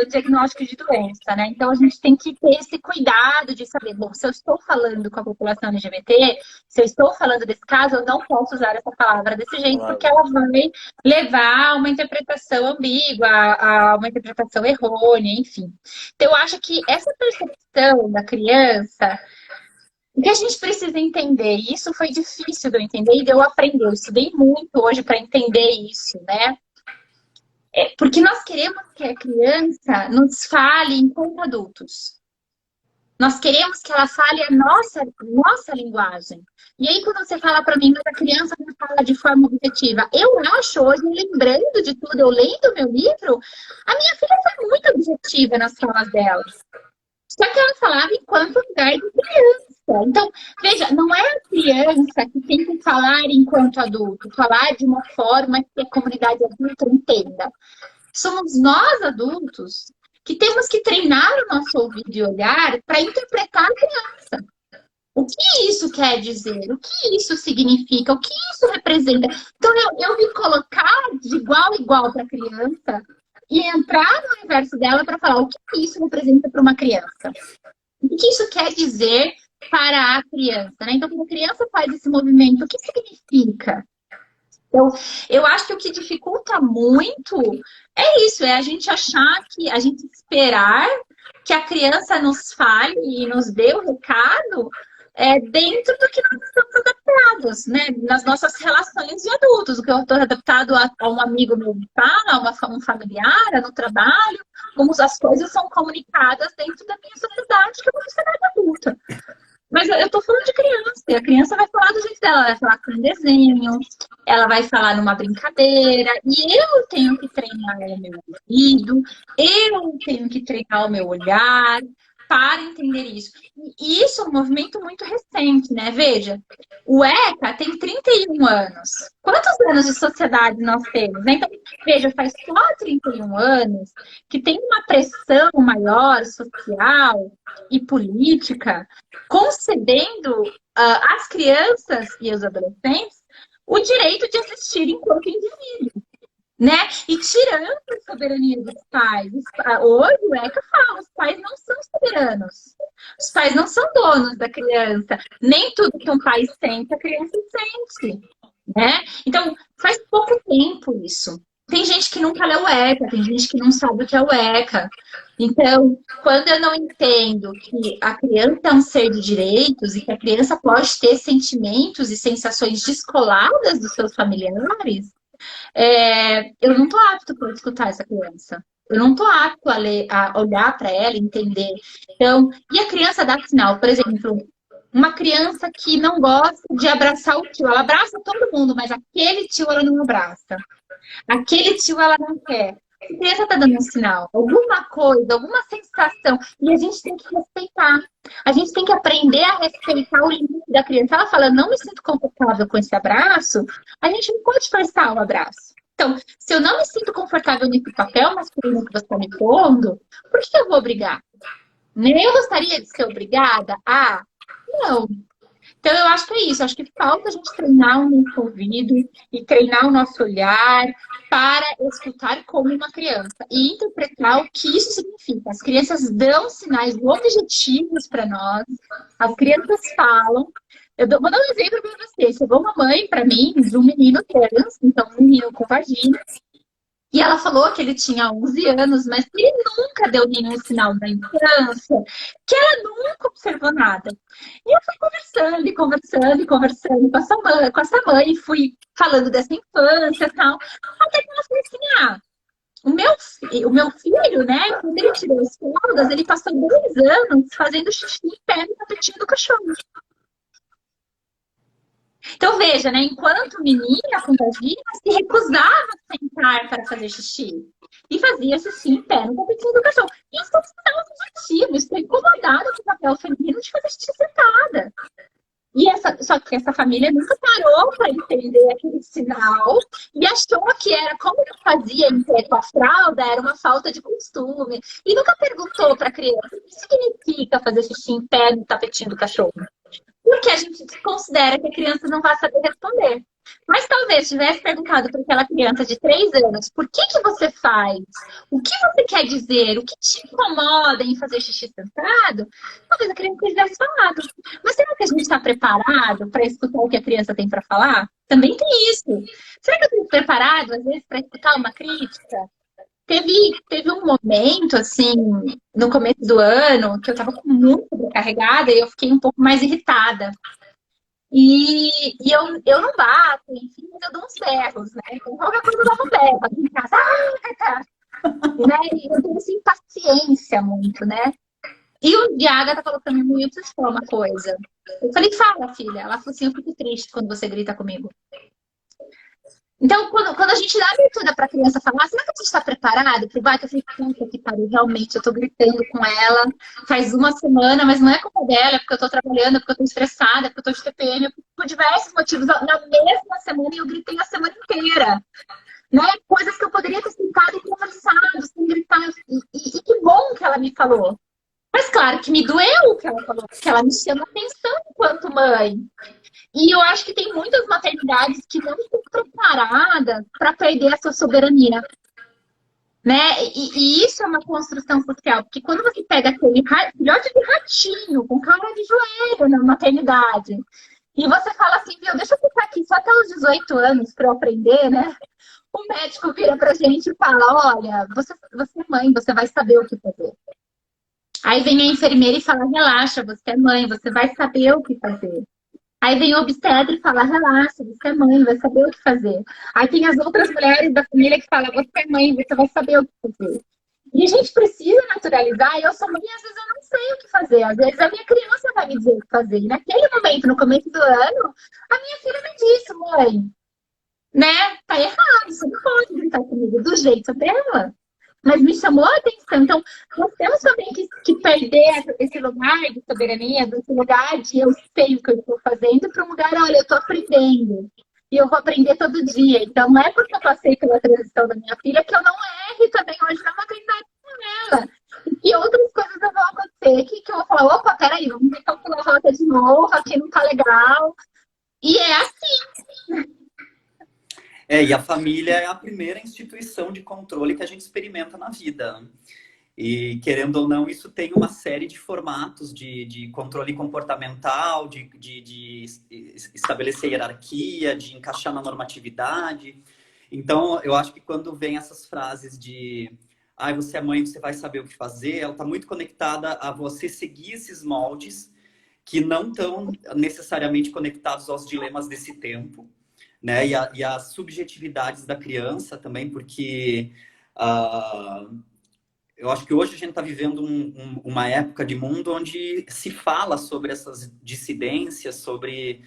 diagnóstico de doença, né? Então, a gente tem que ter esse cuidado de saber, bom, se eu estou falando com a população LGBT, se eu estou falando desse caso, eu não posso usar essa palavra desse jeito, porque ela vai levar a uma interpretação ambígua, a uma interpretação errônea, enfim. Então, eu acho que essa percepção da criança, o que a gente precisa entender, e isso foi difícil de eu entender e de eu aprender, eu estudei muito hoje para entender isso, né? Porque nós queremos que a criança nos fale enquanto adultos. Nós queremos que ela fale a nossa linguagem. E aí, quando você fala para mim, mas a criança não fala de forma objetiva. Eu acho hoje, lembrando de tudo, eu lendo meu livro, a minha filha foi muito objetiva nas falas dela. Só que ela falava enquanto lugar de criança. Então, veja, não é a criança que tem que falar enquanto adulto, falar de uma forma que a comunidade adulta entenda. Somos nós, adultos, que temos que treinar o nosso ouvido e olhar para interpretar a criança. O que isso quer dizer? O que isso significa? O que isso representa? Então, eu me colocar de igual a igual para a criança e entrar no universo dela para falar o que isso representa para uma criança. O que isso quer dizer para a criança, né? Então, quando a criança faz esse movimento, o que significa? Então, eu acho que o que dificulta muito é isso, é a gente achar que, a gente esperar que a criança nos fale e nos dê o recado dentro do que nós estamos adaptados, né? Nas nossas relações de adultos. O que eu estou adaptado a um amigo meu fala, a um familiar, no trabalho, como as coisas são comunicadas dentro da minha sociedade, que é uma sociedade adulta. Mas eu tô falando de criança, e a criança vai falar do jeito dela, ela vai falar com um desenho, ela vai falar numa brincadeira, e eu tenho que treinar o meu ouvido, eu tenho que treinar o meu olhar para entender isso. E isso é um movimento muito recente, né? Veja, o ECA tem 31 anos. Quantos anos de sociedade nós temos? Né? Então, veja, faz só 31 anos que tem uma pressão maior social e política concedendo às crianças e aos adolescentes o direito de assistir enquanto indivíduo, né? E tirando a soberania dos pais. Hoje o ECA fala, os pais não são soberanos. Os pais não são donos da criança. Nem tudo que um pai sente, a criança sente, né? Então, faz pouco tempo isso. Tem gente que nunca leu o ECA, tem gente que não sabe o que é o ECA. Então, quando eu não entendo que a criança é um ser de direitos e que a criança pode ter sentimentos e sensações descoladas dos seus familiares, eu não estou apto para escutar essa criança. Eu não estou apto a olhar para ela, entender. Então, e a criança dá sinal. Por exemplo, uma criança que não gosta de abraçar o tio. Ela abraça todo mundo, mas aquele tio ela não abraça. Aquele tio ela não quer. A criança está dando um sinal. Alguma coisa, alguma sensação. E a gente tem que respeitar. A gente tem que aprender a respeitar o limite da criança. Ela fala, não me sinto confortável com esse abraço. A gente não pode forçar o abraço. Então, se eu não me sinto confortável nesse papel masculino que você está me pondo, por que eu vou brigar? Nem eu gostaria de ser obrigada a... Não. Então, eu acho que é isso. Eu acho que falta a gente treinar o nosso ouvido e treinar o nosso olhar para escutar como uma criança e interpretar o que isso significa. As crianças dão sinais objetivos para nós. As crianças falam. Vou dar um exemplo para você. Chegou uma mãe para mim de um menino trans, então um menino com vagina, e ela falou que ele tinha 11 anos, mas que ele nunca deu nenhum sinal da infância, que ela nunca observou nada. E eu fui conversando e conversando e conversando com essa mãe, fui falando dessa infância e tal. Até que ela falou assim, o meu filho, né, quando ele tirou as fraldas, ele passou 2 anos fazendo xixi em pé no tapetinho do cachorro. Então, veja, né? Enquanto menina com vagina se recusava a sentar para fazer xixi. E fazia xixi em pé no tapetinho do cachorro. Isso é um sinal subjetivo. Estou incomodada com o papel feminino de fazer xixi sentada. Só que essa família nunca parou para entender aquele sinal e achou que era como que fazia em pé com a fralda, era uma falta de costume. E nunca perguntou para a criança o que significa fazer xixi em pé no tapetinho do cachorro. Porque a gente considera que a criança não vai saber responder. Mas talvez tivesse perguntado para aquela criança de 3 anos, por que você faz? O que você quer dizer? O que te incomoda em fazer xixi sentado? Talvez a criança tivesse falado. Mas será que a gente está preparado para escutar o que a criança tem para falar? Também tem isso. Será que eu estou preparado, às vezes, para escutar uma crítica? Teve um momento, assim, no começo do ano, que eu tava muito sobrecarregada e eu fiquei um pouco mais irritada. E eu não bato, enfim, mas eu dou uns berros, né? Então, qualquer coisa eu dava um berro aqui em casa. Né? E eu tenho, assim, paciência muito, né? E o Diaga falou pra mim, muito, deixa eu falar uma coisa. Eu falei, fala, filha. Ela falou assim, eu fico triste quando você grita comigo. Então, quando a gente dá abertura para a criança falar, será que a gente está preparado para o baque? Eu falei, puta que pariu, realmente, eu estou gritando com ela faz uma semana, mas não é culpa dela, é porque eu estou trabalhando, é porque eu estou estressada, é porque eu estou de TPM, por diversos motivos, na mesma semana, e eu gritei a semana inteira. Né? Coisas que eu poderia ter sentado e conversado, sem gritar. E que bom que ela me falou. Mas claro que me doeu o que ela falou, porque ela me chama atenção enquanto mãe. E eu acho que tem muitas maternidades que não estão preparadas para perder a sua soberania. Né? E isso é uma construção social, porque quando você pega aquele filhote de ratinho com cara de joelho na maternidade, e você fala assim, viu, deixa eu ficar aqui só até os 18 anos para eu aprender, né? O médico vira pra gente e fala, olha, você é mãe, você vai saber o que fazer. Aí vem a enfermeira e fala, relaxa, você é mãe, você vai saber o que fazer. Aí vem o obstetra e fala, relaxa, você é mãe, vai saber o que fazer. Aí tem as outras mulheres da família que falam, você é mãe, você vai saber o que fazer. E a gente precisa naturalizar, eu sou mãe e às vezes eu não sei o que fazer. Às vezes a minha criança vai me dizer o que fazer. E naquele momento, no começo do ano, a minha filha me disse, mãe, né, tá errado, você não pode gritar comigo do jeito dela. Mas me chamou a atenção. Então, nós temos também que perder esse lugar de soberania, esse lugar de eu sei o que eu estou fazendo, para um lugar, olha, eu estou aprendendo. E eu vou aprender todo dia. Então, não é porque eu passei pela transição da minha filha que eu não erre também hoje na maternidade com ela. E que outras coisas vão acontecer, que eu vou falar, opa, peraí, vamos recalcular a rota de novo, aqui não tá legal. E é assim. E a família é a primeira instituição de controle que a gente experimenta na vida. E, querendo ou não, isso tem uma série de formatos de controle comportamental, de estabelecer hierarquia, de encaixar na normatividade. Então, eu acho que quando vem essas frases de você é mãe, você vai saber o que fazer, ela está muito conectada a você seguir esses moldes que não estão necessariamente conectados aos dilemas desse tempo. Né? E as subjetividades da criança também, porque eu acho que hoje a gente está vivendo uma época de mundo onde se fala sobre essas dissidências, sobre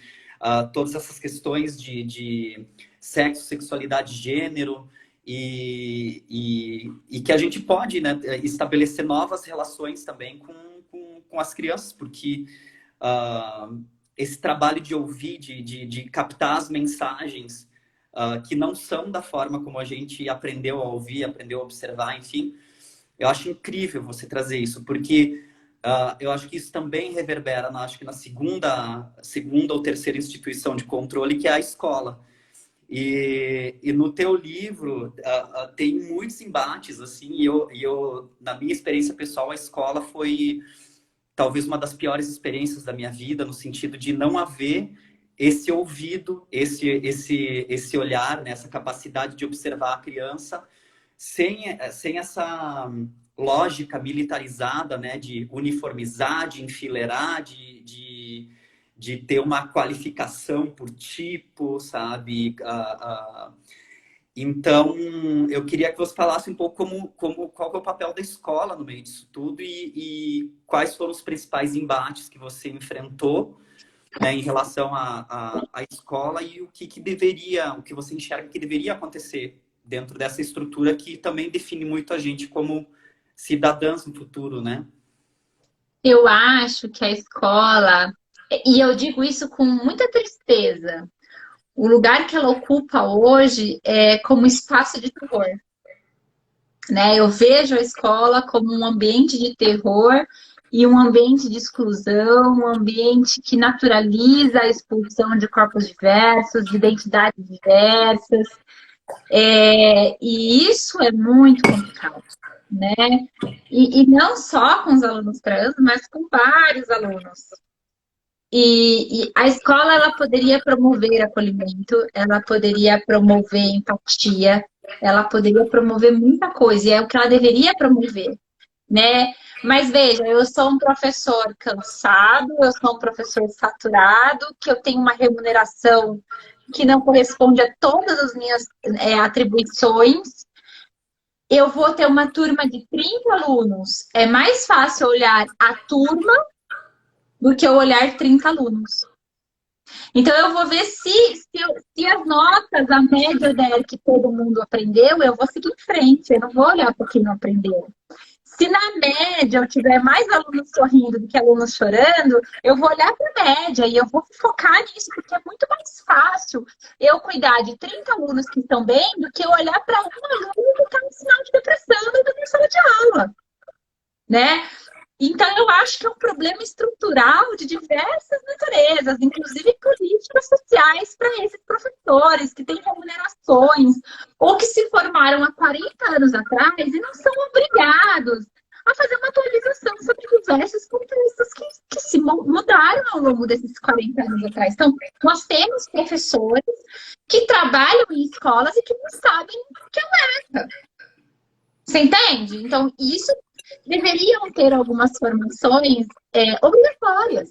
todas essas questões de sexo, sexualidade, gênero, e que a gente pode, né, estabelecer novas relações também com as crianças, porque esse trabalho de ouvir, de captar as mensagens que não são da forma como a gente aprendeu a ouvir, aprendeu a observar, enfim. Eu acho incrível você trazer isso, porque eu acho que isso também reverbera, acho que na segunda ou terceira instituição de controle, que é a escola. E no teu livro tem muitos embates, assim, e eu, na minha experiência pessoal, a escola foi talvez uma das piores experiências da minha vida, no sentido de não haver esse ouvido, esse olhar, né, essa capacidade de observar a criança, sem essa lógica militarizada, né, de uniformizar, de enfileirar, de ter uma qualificação por tipo, sabe? Então, eu queria que você falasse um pouco qual que é o papel da escola no meio disso tudo e quais foram os principais embates que você enfrentou, né, em relação à escola e o que você enxerga que deveria acontecer dentro dessa estrutura que também define muito a gente como cidadãs no futuro, né? Eu acho que a escola, e eu digo isso com muita tristeza, o lugar que ela ocupa hoje é como espaço de terror, né? Eu vejo a escola como um ambiente de terror e um ambiente de exclusão, um ambiente que naturaliza a expulsão de corpos diversos, de identidades diversas. E isso é muito complicado, né? E não só com os alunos trans, mas com vários alunos. E a escola, ela poderia promover acolhimento, ela poderia promover empatia, ela poderia promover muita coisa, e é o que ela deveria promover, né? Mas veja, eu sou um professor cansado, eu sou um professor saturado, que eu tenho uma remuneração que não corresponde a todas as minhas atribuições. Eu vou ter uma turma de 30 alunos. É mais fácil olhar a turma do que eu olhar 30 alunos. Então, eu vou ver se as notas, a média dela que todo mundo aprendeu, eu vou seguir em frente. Eu não vou olhar para quem não aprendeu. Se na média eu tiver mais alunos sorrindo do que alunos chorando, eu vou olhar para a média e eu vou focar nisso, porque é muito mais fácil eu cuidar de 30 alunos que estão bem do que eu olhar para um aluno que está em sinal de depressão dentro da minha sala de aula, né? Então, eu acho que é um problema estrutural de diversas naturezas, inclusive políticas sociais para esses professores que têm remunerações ou que se formaram há 40 anos atrás e não são obrigados a fazer uma atualização sobre diversos contextos que se mudaram ao longo desses 40 anos atrás. Então, nós temos professores que trabalham em escolas e que não sabem o que é o ECA. Você entende? Então, isso deveriam ter algumas formações obrigatórias,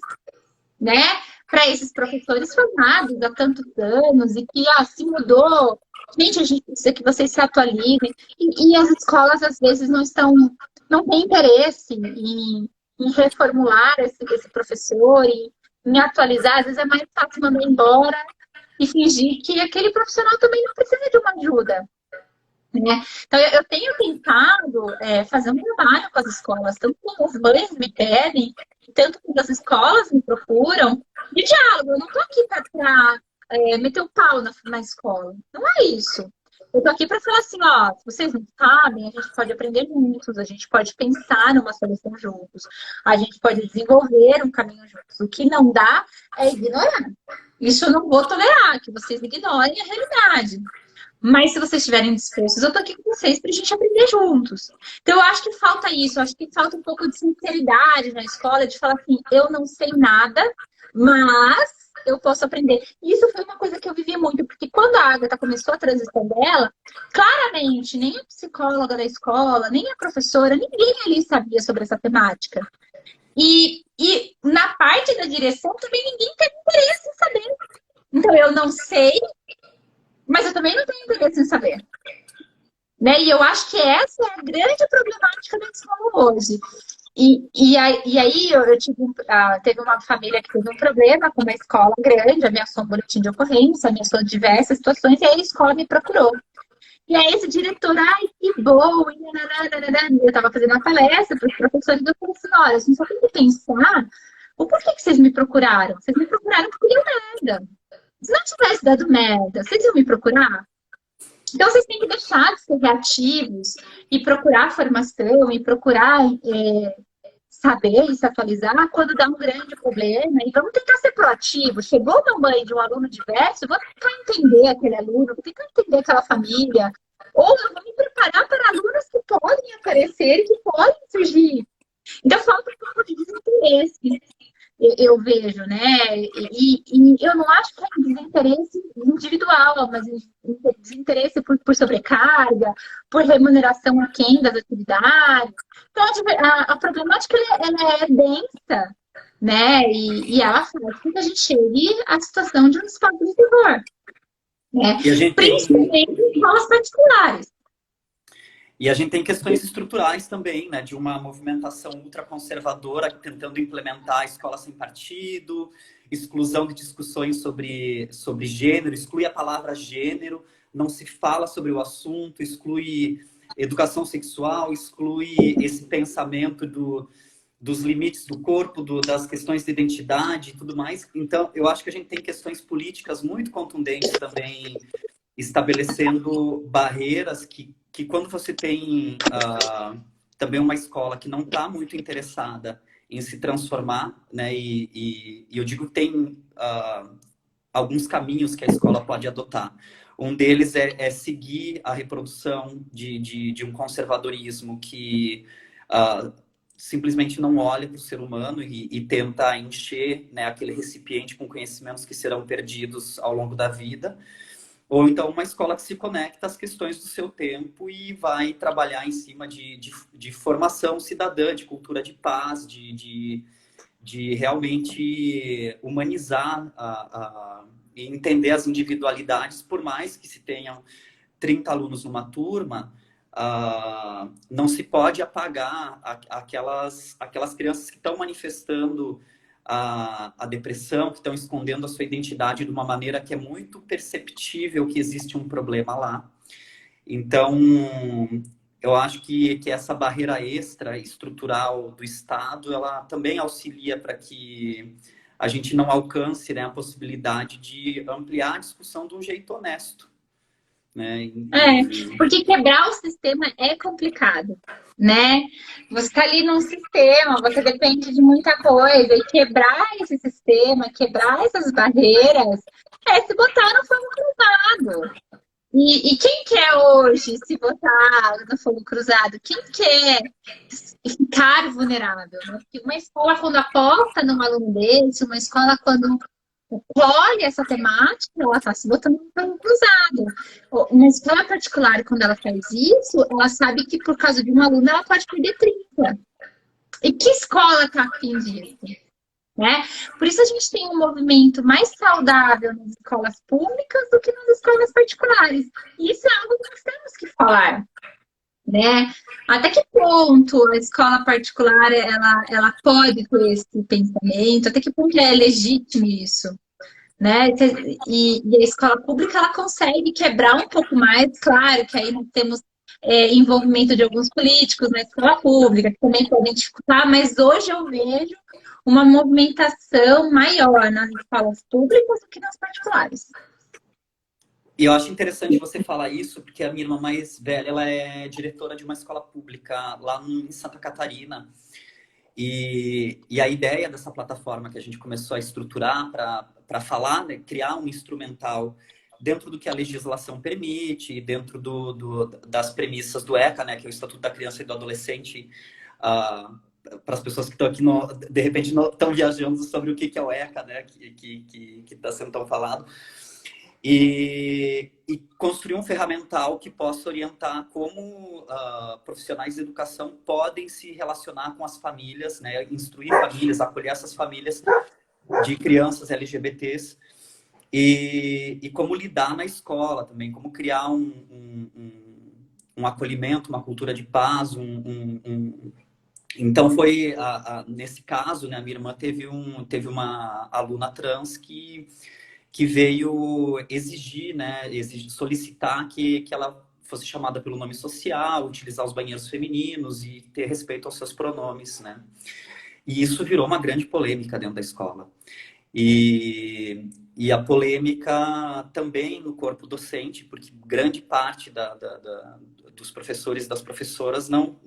né? Para esses professores formados há tantos anos e que se mudou. Gente, a gente precisa que vocês se atualizem. E as escolas, às vezes, não têm interesse em reformular esse professor, em atualizar. Às vezes é mais fácil mandar embora e fingir que aquele profissional também não precisa de uma ajuda. Né? Então, eu tenho tentado fazer um trabalho com as escolas, tanto que as mães me pedem, tanto que as escolas me procuram, de diálogo. Eu não estou aqui para meter o pau na escola. Não é isso. Eu estou aqui para falar assim, ó, se vocês não sabem, a gente pode aprender juntos, a gente pode pensar numa solução juntos, a gente pode desenvolver um caminho juntos. O que não dá é ignorar. Isso eu não vou tolerar, que vocês ignorem a realidade. Mas se vocês estiverem dispostos, eu tô aqui com vocês pra gente aprender juntos. Então, eu acho que falta isso. Eu acho que falta um pouco de sinceridade na escola, de falar assim, eu não sei nada, mas eu posso aprender. Isso foi uma coisa que eu vivi muito, porque quando a Agatha começou a transição dela, claramente, nem a psicóloga da escola, nem a professora, ninguém ali sabia sobre essa temática. E na parte da direção, também ninguém teve interesse em saber. Então, eu não sei, mas eu também não tenho interesse em saber. Né? E eu acho que essa é a grande problemática da escola hoje. E aí teve uma família que teve um problema com uma escola grande, ameaçou um boletim de ocorrência, ameaçou diversas situações, e aí a escola me procurou. E aí esse diretor, ai, que bom, eu estava fazendo uma palestra para os professores, e eu falei assim, olha, a gente só tem que pensar o porquê que vocês me procuraram. Vocês me procuraram porque deu merda. Se não tivesse dado merda, vocês iam me procurar? Então, vocês têm que deixar de ser reativos e procurar formação e procurar saber e se atualizar quando dá um grande problema. E vamos tentar ser proativos. Chegou uma mãe de um aluno diverso, vou tentar entender aquele aluno, vou tentar entender aquela família. Ou eu vou me preparar para alunos que podem aparecer e que podem surgir. Então, falta um pouco de desinteresse, eu vejo, né? E eu não acho que é desinteresse individual, mas desinteresse por sobrecarga, por remuneração aquém das atividades. Então, a problemática ela é densa, né? E ela faz com que a gente chegue à situação de um estado de terror, né? Principalmente em escolas particulares. E a gente tem questões estruturais também, né? De uma movimentação ultraconservadora tentando implementar a escola sem partido, exclusão de discussões sobre gênero, exclui a palavra gênero, não se fala sobre o assunto, exclui educação sexual, exclui esse pensamento dos limites do corpo, das questões de identidade e tudo mais. Então, eu acho que a gente tem questões políticas muito contundentes também, estabelecendo barreiras que quando você tem também uma escola que não está muito interessada em se transformar, né? E eu digo que tem alguns caminhos que a escola pode adotar. Um deles é seguir a reprodução de um conservadorismo que simplesmente não olha para o ser humano e tenta encher, né, aquele recipiente com conhecimentos que serão perdidos ao longo da vida. Ou então uma escola que se conecta às questões do seu tempo e vai trabalhar em cima de formação cidadã, de cultura de paz, de realmente humanizar e entender as individualidades. Por mais que se tenham 30 alunos numa turma, não se pode apagar aquelas crianças que estão manifestando a depressão, que estão escondendo a sua identidade de uma maneira que é muito perceptível que existe um problema lá. Então, eu acho que essa barreira extra estrutural do Estado, ela também auxilia para que a gente não alcance, né, a possibilidade de ampliar a discussão de um jeito honesto. Né? Porque quebrar o sistema é complicado, né? Você está ali num sistema, você depende de muita coisa, e quebrar esse sistema, quebrar essas barreiras, é se botar no fogo cruzado. E quem quer hoje se botar no fogo cruzado? Quem quer ficar vulnerável? Né? Porque uma escola, quando aposta num aluno desse, uma escola, quando olha essa temática, ela está se botando no fogo cruzado. Uma escola particular, quando ela faz isso, ela sabe que por causa de um aluno ela pode perder 30. E que escola está afim disso? Né? Por isso a gente tem um movimento mais saudável nas escolas públicas do que nas escolas particulares. E isso é algo que nós temos que falar. Né? Até que ponto a escola particular ela pode ter esse pensamento? Até que ponto é legítimo isso? Né? E a escola pública ela consegue quebrar um pouco mais, claro que aí nós temos envolvimento de alguns políticos na escola pública, que também podem dificultar, mas hoje eu vejo uma movimentação maior nas escolas públicas do que nas particulares. E eu acho interessante você falar isso, porque a minha irmã mais velha, ela é diretora de uma escola pública lá em Santa Catarina. E a ideia dessa plataforma que a gente começou a estruturar para falar, né, criar um instrumental dentro do que a legislação permite, dentro das premissas do ECA, né, que é o Estatuto da Criança e do Adolescente, para as pessoas que estão aqui, de repente, não estão viajando sobre o que é o ECA, né, que está sendo tão falado. E construir um ferramental que possa orientar como profissionais de educação podem se relacionar com as famílias, né? Instruir famílias, acolher essas famílias de crianças LGBTs e como lidar na escola também, como criar um acolhimento, uma cultura de paz. Então foi, nesse caso, né, a minha irmã teve uma aluna trans que veio exigir, né, solicitar que ela fosse chamada pelo nome social, utilizar os banheiros femininos e ter respeito aos seus pronomes, né? E isso virou uma grande polêmica dentro da escola. E a polêmica também no corpo docente, porque grande parte dos professores e das professoras não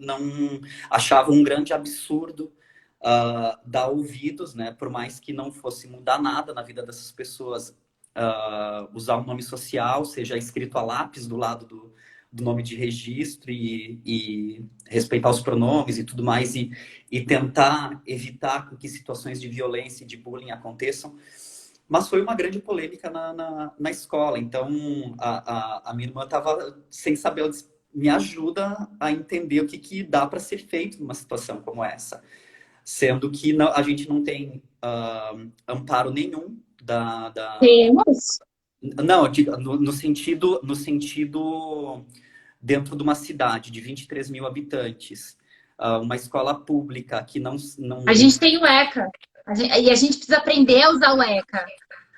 achavam um grande absurdo dar ouvidos, né? Por mais que não fosse mudar nada na vida dessas pessoas, usar um nome social, seja escrito a lápis do lado do nome de registro e respeitar os pronomes e tudo mais, e tentar evitar que situações de violência e de bullying aconteçam. Mas foi uma grande polêmica na escola. Então, a minha irmã estava sem saber, ela disse, me ajuda a entender o que dá para ser feito numa situação como essa. Sendo que a gente não tem amparo nenhum Temos. Não, no sentido dentro de uma cidade de 23 mil habitantes, uma escola pública que não... A gente tem o ECA. E a gente precisa aprender a usar o ECA.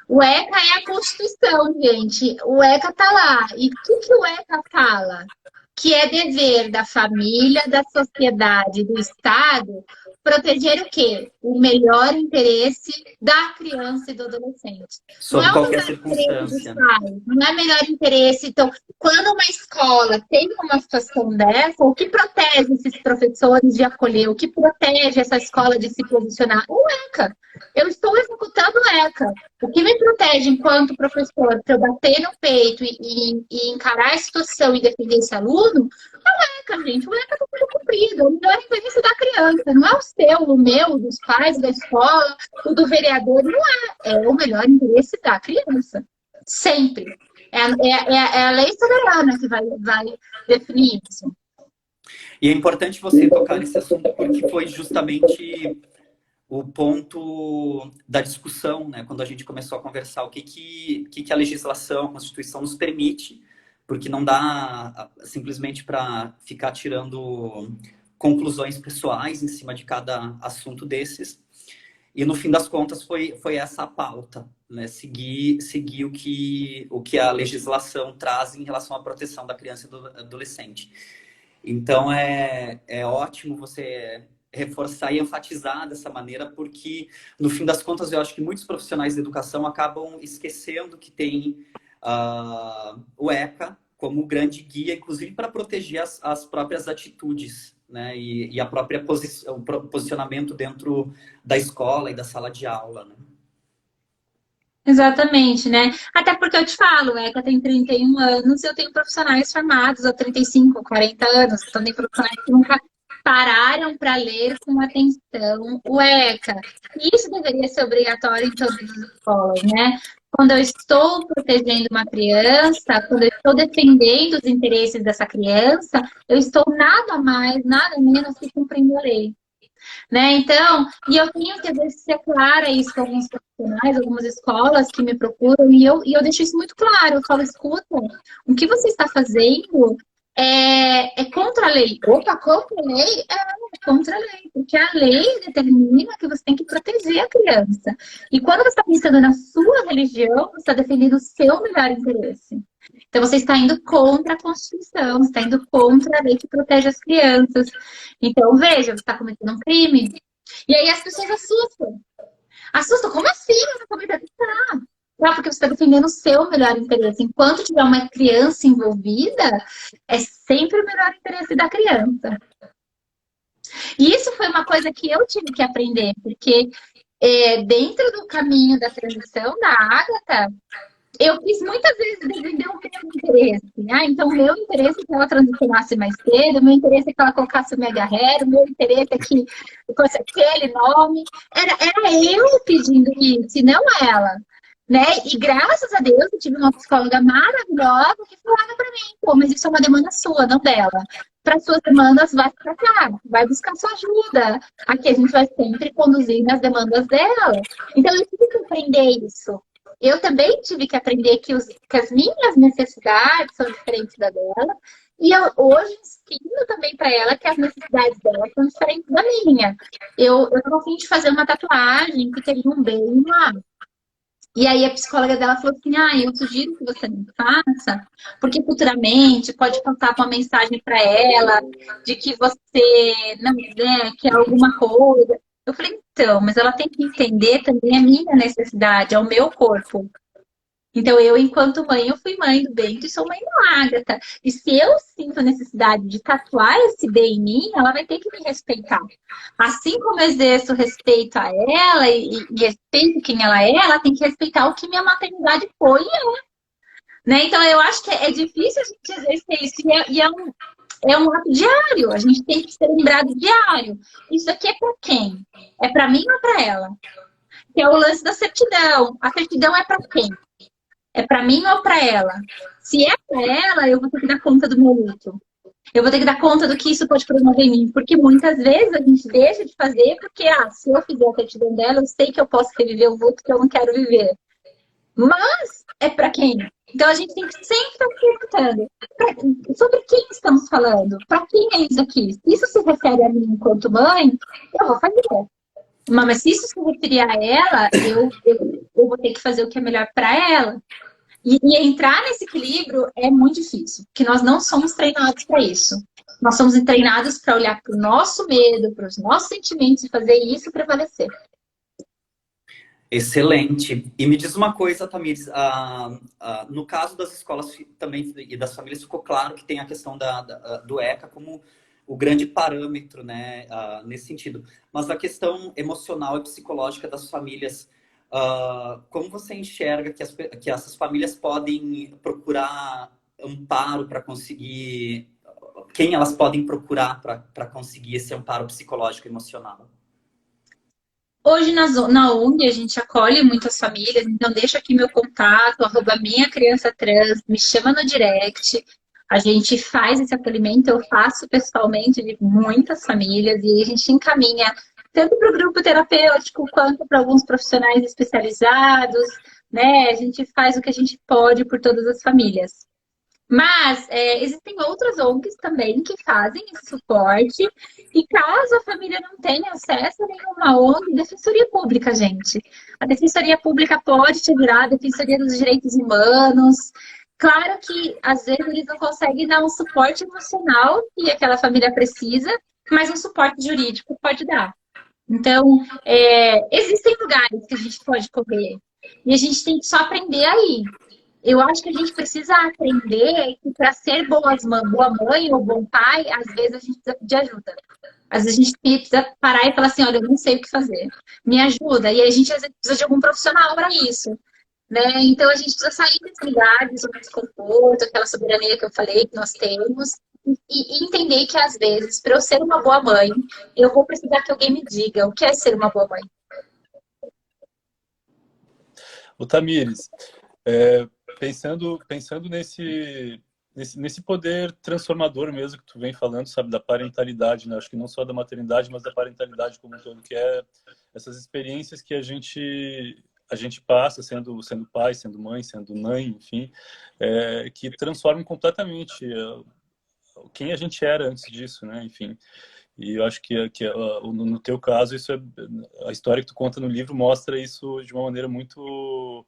O ECA é a Constituição, gente. O ECA tá lá. E o que o ECA fala? Que é dever da família, da sociedade, do Estado, proteger o quê? O melhor interesse da criança e do adolescente. Sob qualquer circunstância. Não é melhor interesse. Então, quando uma escola tem uma situação dessa, o que protege esses professores de acolher? O que protege essa escola de se posicionar? O ECA. Eu estou executando o ECA. O que me protege enquanto professor para eu bater no peito e encarar a situação e defender esse aluno? É o ECA, gente. O ECA está sendo cumprido. É o melhor interesse da criança. Não é o seu, o meu, dos pais, da escola, o do vereador. Não é. É o melhor interesse da criança. Sempre. É a lei soberana que vai definir isso. E é importante você tocar nesse assunto porque foi justamente o ponto da discussão, né? Quando a gente começou a conversar o que a legislação, a Constituição nos permite, porque não dá simplesmente para ficar tirando conclusões pessoais em cima de cada assunto desses. E no fim das contas foi essa a pauta, né? Seguir o que a legislação traz em relação à proteção da criança e do adolescente. Então é ótimo você reforçar e enfatizar dessa maneira, porque no fim das contas eu acho que muitos profissionais de educação acabam esquecendo que tem o ECA como grande guia, inclusive para proteger as próprias atitudes, né? E a própria o posicionamento dentro da escola e da sala de aula, né? Exatamente, né? Até porque eu te falo, o ECA tem 31 anos e eu tenho profissionais formados há 35, 40 anos. Então tem profissionais que nunca pararam para ler com atenção o ECA. E isso deveria ser obrigatório em todas as escolas, né? Quando eu estou protegendo uma criança, quando eu estou defendendo os interesses dessa criança, eu estou nada mais, nada menos que cumprindo a lei. Né? Então, e eu tenho que às vezes ser clara isso com alguns profissionais, algumas escolas que me procuram, e eu deixo isso muito claro. Eu falo, escuta, o que você está fazendo é contra a lei. Opa, contra a lei? É contra a lei, porque a lei determina que você tem que proteger a criança. E quando você está pensando na sua religião, você está defendendo o seu melhor interesse. Então, você está indo contra a Constituição, você está indo contra a lei que protege as crianças. Então, veja, você está cometendo um crime. E aí as pessoas assustam. Assustam? Como assim? Eu não cometendo nada. Não, porque você está defendendo o seu melhor interesse. Enquanto tiver uma criança envolvida, é sempre o melhor interesse da criança. E isso foi uma coisa que eu tive que aprender, porque dentro do caminho da transição da Ágata, eu quis muitas vezes defender o meu interesse. Então, o meu interesse é que ela transicionasse mais cedo, o meu interesse é que ela colocasse o mega hair, o meu interesse é que fosse aquele nome. Era eu pedindo isso, e não ela. Né? E graças a Deus eu tive uma psicóloga maravilhosa que falava para mim, pô, mas isso é uma demanda sua, não dela. Para suas demandas, vai para cá, vai buscar sua ajuda. Aqui a gente vai sempre conduzir nas demandas dela. Então eu tive que aprender isso. Eu também tive que aprender que as minhas necessidades são diferentes da dela. E eu hoje ensino também para ela que as necessidades dela são diferentes da minha. Eu tô a fim de fazer uma tatuagem que teria um B e um A. E aí a psicóloga dela falou assim, eu sugiro que você não faça, porque futuramente pode passar uma mensagem para ela de que você não quer alguma coisa. Eu falei, então, mas ela tem que entender também a minha necessidade, ao meu corpo. Então, eu, enquanto mãe, eu fui mãe do Bento e sou mãe da Agatha. E se eu sinto a necessidade de tatuar esse B em mim, ela vai ter que me respeitar. Assim como eu exerço respeito a ela e respeito quem ela tem que respeitar o que minha maternidade foi, né? Então, eu acho que é difícil a gente exercer isso. É um ato diário. A gente tem que ser lembrado diário. Isso aqui é para quem? É para mim ou para ela? Que é o lance da certidão. A certidão é para quem? É para mim ou para ela? Se é para ela, eu vou ter que dar conta do meu luto. Eu vou ter que dar conta do que isso pode promover em mim. Porque muitas vezes a gente deixa de fazer porque, se eu fizer a certidão dela, eu sei que eu posso reviver o luto que eu não quero viver. Mas é para quem? Então a gente tem que sempre estar perguntando sobre quem estamos falando, para quem é isso aqui. Se isso se refere a mim enquanto mãe, eu vou fazer. Mas se isso se referir a ela, eu vou ter que fazer o que é melhor para ela. E entrar nesse equilíbrio é muito difícil, porque nós não somos treinados para isso. Nós somos treinados para olhar para o nosso medo, para os nossos sentimentos e fazer isso prevalecer. Excelente. E me diz uma coisa, Tamires, no caso das escolas também e das famílias, ficou claro que tem a questão do ECA como o grande parâmetro, né, nesse sentido. Mas a questão emocional e psicológica das famílias, como você enxerga que essas famílias podem procurar amparo para conseguir... Quem elas podem procurar para conseguir esse amparo psicológico e emocional? Hoje na ONG a gente acolhe muitas famílias, então deixa aqui meu contato, @minhacriançatrans, me chama no direct. A gente faz esse acolhimento, eu faço pessoalmente de muitas famílias e a gente encaminha tanto para o grupo terapêutico quanto para alguns profissionais especializados, né? A gente faz o que a gente pode por todas as famílias. Mas existem outras ONGs também que fazem esse suporte. E caso a família não tenha acesso a nenhuma ONG, Defensoria Pública, gente. A Defensoria Pública pode te virar a Defensoria dos Direitos Humanos. Claro que às vezes eles não conseguem dar um suporte emocional que aquela família precisa, mas um suporte jurídico pode dar. Então, existem lugares que a gente pode correr. E a gente tem que só aprender aí. Eu acho que a gente precisa aprender que para ser boa mãe ou bom pai, às vezes a gente precisa de ajuda. Às vezes a gente precisa parar e falar assim, olha, eu não sei o que fazer. Me ajuda. E aí a gente às vezes precisa de algum profissional para isso. Né? Então a gente precisa sair desse lugar, desse desconforto, aquela soberania que eu falei que nós temos, e entender que às vezes, para eu ser uma boa mãe, eu vou precisar que alguém me diga o que é ser uma boa mãe. O Tamires, pensando nesse poder transformador mesmo que tu vem falando, sabe, da parentalidade, né? Acho que não só da maternidade, mas da parentalidade como um todo, que é essas experiências que a gente passa sendo pai, sendo mãe, sendo mãe, enfim, que transformam completamente quem a gente era antes disso, né? Enfim. E eu acho que no teu caso, a história que tu conta no livro mostra isso de uma maneira muito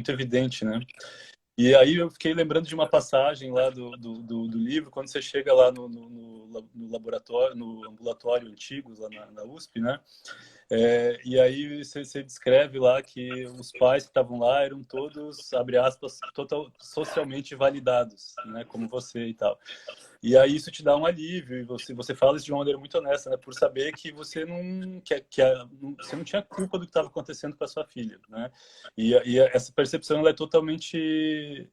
evidente, né? E aí eu fiquei lembrando de uma passagem lá do livro, quando você chega lá no laboratório, no ambulatório antigo, lá na USP, né? E aí você descreve lá que os pais que estavam lá eram todos, abre aspas, socialmente validados, né? Como você e tal. E aí isso te dá um alívio, e você fala isso de uma maneira muito honesta, né? Por saber que você você não tinha culpa do que estava acontecendo com a sua filha, né? E essa percepção ela é totalmente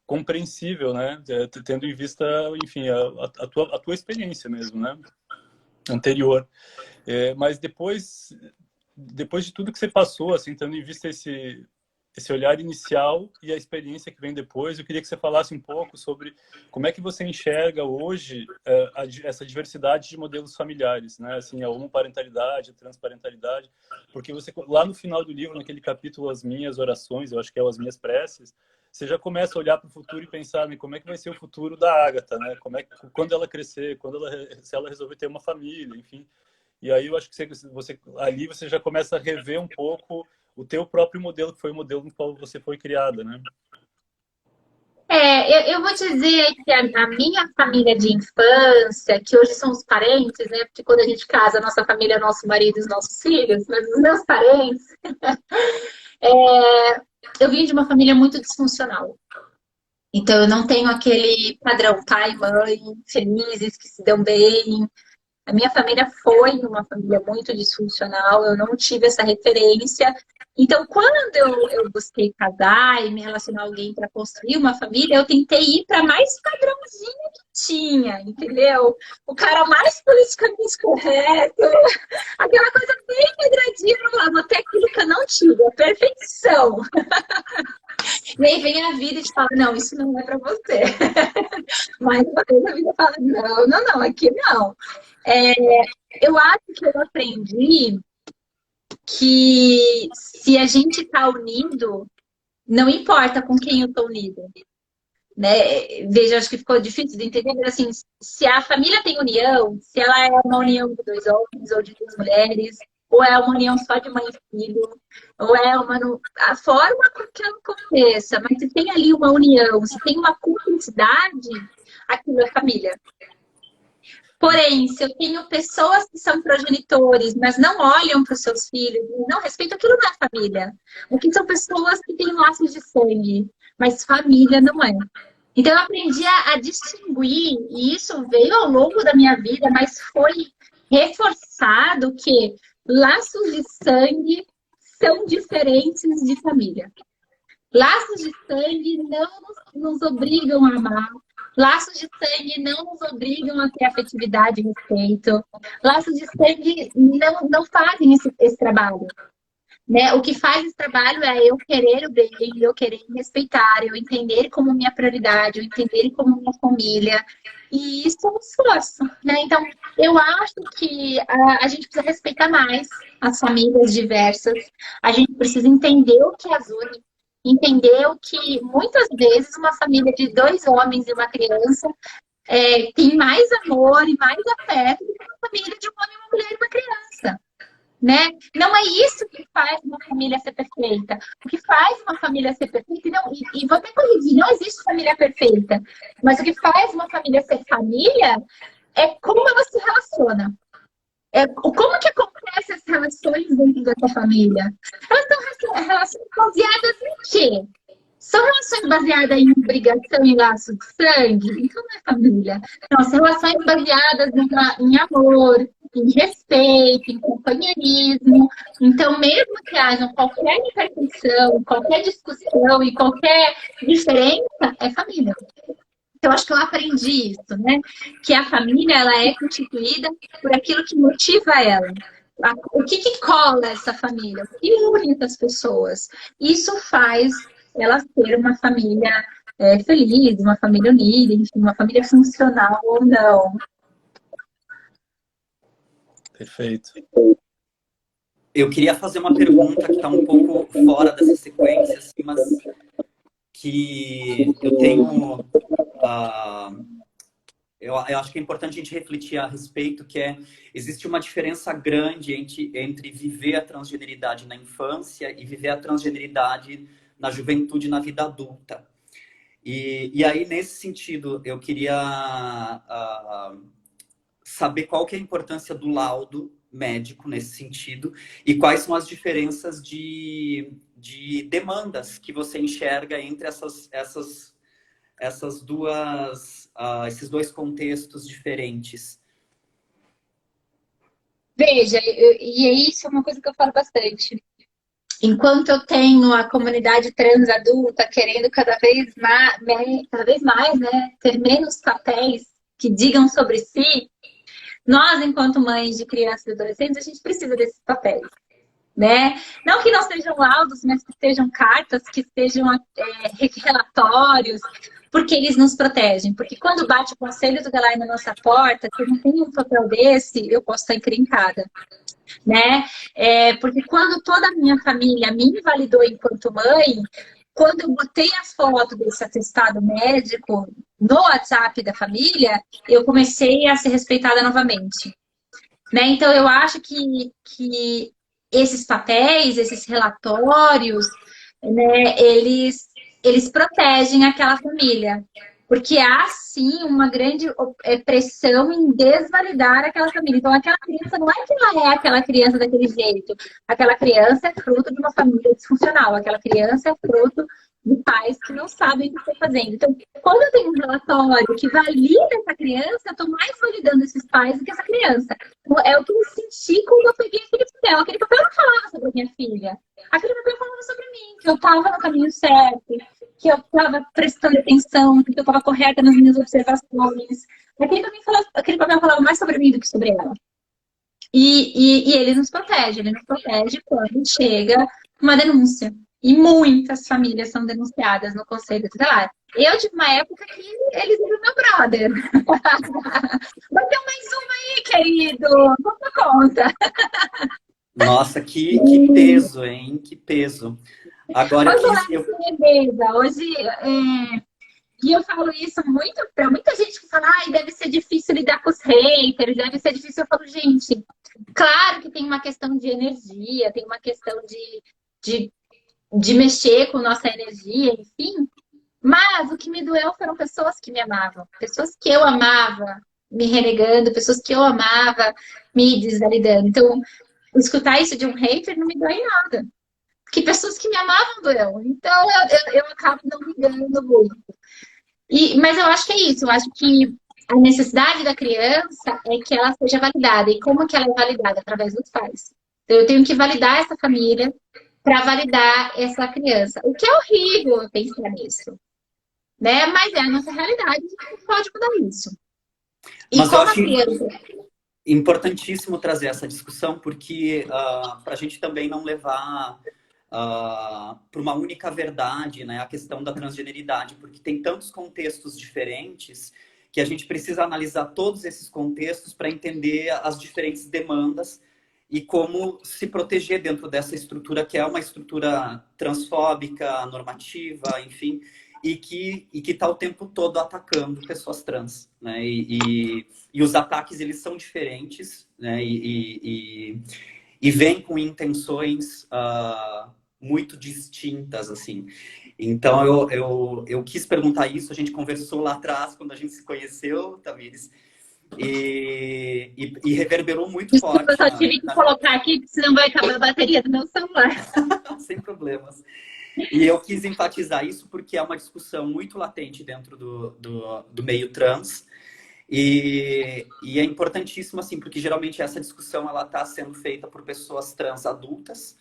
compreensível, né? Tendo em vista, enfim, a tua experiência mesmo, né? Anterior. Mas depois de tudo que você passou, assim, tendo em vista esse olhar inicial e a experiência que vem depois, eu queria que você falasse um pouco sobre como é que você enxerga hoje essa diversidade de modelos familiares, né? Assim, a homoparentalidade, a transparentalidade, porque você, lá no final do livro, naquele capítulo As Minhas Orações, eu acho que é As Minhas Preces, você já começa a olhar para o futuro e pensar, né, como é que vai ser o futuro da Agatha, né? Quando ela crescer, se ela resolver ter uma família, enfim. E aí eu acho que ali você já começa a rever um pouco o teu próprio modelo, que foi o modelo no qual você foi criada, né? Eu vou dizer que a minha família de infância, que hoje são os parentes, né? Porque quando a gente casa, a nossa família é nosso marido e os nossos filhos, mas os meus parentes, é, eu vim de uma família muito disfuncional. Então, eu não tenho aquele padrão pai e mãe felizes, que se dão bem. A minha família foi uma família muito disfuncional, eu não tive essa referência. Então, quando eu busquei casar e me relacionar com alguém para construir uma família, eu tentei ir para mais padrãozinho que tinha, entendeu? O cara mais politicamente correto, aquela coisa bem quadradinha, eu falava, vou ter aquilo que eu não tive, a perfeição. E aí vem a vida e te fala, não, isso não é para você. Mas uma vez a vida fala, não, não, não, aqui não. É, eu acho que eu aprendi que se a gente está unido, não importa com quem eu estou unido. Né? Veja, acho que ficou difícil de entender, mas assim, se a família tem união, se ela é uma união de dois homens ou de duas mulheres, ou é uma união só de mãe e filho, ou é uma. A forma com que ela aconteça, mas se tem ali uma união, se tem uma cumplicidade, aquilo é família. Porém, se eu tenho pessoas que são progenitores, mas não olham para os seus filhos, não respeitam, aquilo não é família. O que são pessoas que têm laços de sangue, mas família não é. Então, eu aprendi a distinguir, e isso veio ao longo da minha vida, mas foi reforçado que laços de sangue são diferentes de família. Laços de sangue não nos obrigam a amar. Laços de sangue não nos obrigam a ter afetividade e respeito. Laços de sangue não fazem esse trabalho. Né? O que faz esse trabalho é eu querer o bem, eu querer me respeitar, eu entender como minha prioridade, eu entender como minha família. E isso é um esforço. Né? Então, eu acho que a gente precisa respeitar mais as famílias diversas. A gente precisa entender o que as une. Entendeu que muitas vezes uma família de dois homens e uma criança tem mais amor e mais afeto do que uma família de um homem, uma mulher e uma criança. Né? Não é isso que faz uma família ser perfeita. O que faz uma família ser perfeita, e vou até corrigir, não existe família perfeita. Mas o que faz uma família ser família é como ela se relaciona. Como que acontecem as relações dentro dessa família? Elas são relações baseadas em quê? São relações baseadas em obrigação e laço de sangue? Então não é família. Não, são relações baseadas em amor, em respeito, em companheirismo. Então, mesmo que haja qualquer imperfeição, qualquer discussão e qualquer diferença, é família. Então, acho que eu aprendi isso, né? Que a família, ela é constituída por aquilo que motiva ela. O que cola essa família? O que une essas pessoas? Isso faz ela ser uma família feliz, uma família unida, enfim, uma família funcional ou não. Perfeito. Eu queria fazer uma pergunta que está um pouco fora dessa sequência, assim, mas que eu tenho... eu acho que é importante a gente refletir a respeito, que existe uma diferença grande entre viver a transgeneridade na infância e viver a transgeneridade na juventude, na vida adulta. E aí, nesse sentido, eu queria saber qual que é a importância do laudo médico nesse sentido e quais são as diferenças de demandas que você enxerga entre esses dois contextos diferentes. Veja, e isso é uma coisa que eu falo bastante. Enquanto eu tenho a comunidade trans adulta querendo cada vez mais, né, ter menos papéis que digam sobre si, nós, enquanto mães de crianças e adolescentes, a gente precisa desses papéis. Né? Não que não sejam laudos, mas que sejam cartas, que sejam relatórios, porque eles nos protegem. Porque quando bate o conselho tutelar na nossa porta, se eu não tenho um papel desse, eu posso estar encrencada. Né? Porque quando toda a minha família me invalidou enquanto mãe, quando eu botei as fotos desse atestado médico no WhatsApp da família, eu comecei a ser respeitada novamente. Né? Então, eu acho que esses papéis, esses relatórios, né, eles eles protegem aquela família. Porque há, sim, uma grande pressão em desvalidar aquela família. Então, aquela criança não é que ela é aquela criança daquele jeito. Aquela criança é fruto de uma família disfuncional. Aquela criança é fruto de pais que não sabem o que estão fazendo. Então, quando eu tenho um relatório que valida essa criança, eu estou mais validando esses pais do que essa criança. É o que eu senti quando eu peguei aquele papel. Aquele papel não falava sobre a minha filha. Aquele papel falava sobre mim, que eu estava no caminho certo, que eu estava prestando atenção, que eu estava correta nas minhas observações. Aquele papel falava mais sobre mim do que sobre ela. E ele nos protege quando chega uma denúncia. E muitas famílias são denunciadas no Conselho Tutelar. Eu tive uma época que eles eram meu brother. Vai ter mais uma aí, querido. Vamos conta. Nossa, que peso, hein? Que peso. Agora Hoje, e eu falo isso muito para muita gente que fala, deve ser difícil lidar com os haters, deve ser difícil. Eu falo, gente, claro que tem uma questão de energia, tem uma questão de mexer com nossa energia, enfim. Mas o que me doeu foram pessoas que me amavam, pessoas que eu amava me renegando, pessoas que eu amava me desvalidando. Então, escutar isso de um hater não me dói em nada. Porque pessoas que me amavam doeu. Então, eu acabo não ligando muito. Mas eu acho que é isso. Eu acho que a necessidade da criança é que ela seja validada. E como que ela é validada? Através dos pais. Então, eu tenho que validar essa família para validar essa criança. O que é horrível pensar nisso. Né? Mas é a nossa realidade. A gente não pode mudar isso. E mas como eu acho a criança... importantíssimo trazer essa discussão, porque para a gente também não levar para uma única verdade, né, a questão da transgeneridade, porque tem tantos contextos diferentes que a gente precisa analisar todos esses contextos para entender as diferentes demandas e como se proteger dentro dessa estrutura que é uma estrutura transfóbica, normativa, enfim, e que está o tempo todo atacando pessoas trans, né? E os ataques, eles são diferentes, né? E vêm com intenções muito distintas, assim. Então, eu quis perguntar isso, a gente conversou lá atrás, quando a gente se conheceu, Tamires, e reverberou muito forte. Eu só tive que colocar aqui, senão vai acabar a bateria do meu celular. Sem problemas. E eu quis enfatizar isso porque é uma discussão muito latente dentro do meio trans. E é importantíssimo, assim, porque geralmente essa discussão ela está sendo feita por pessoas trans adultas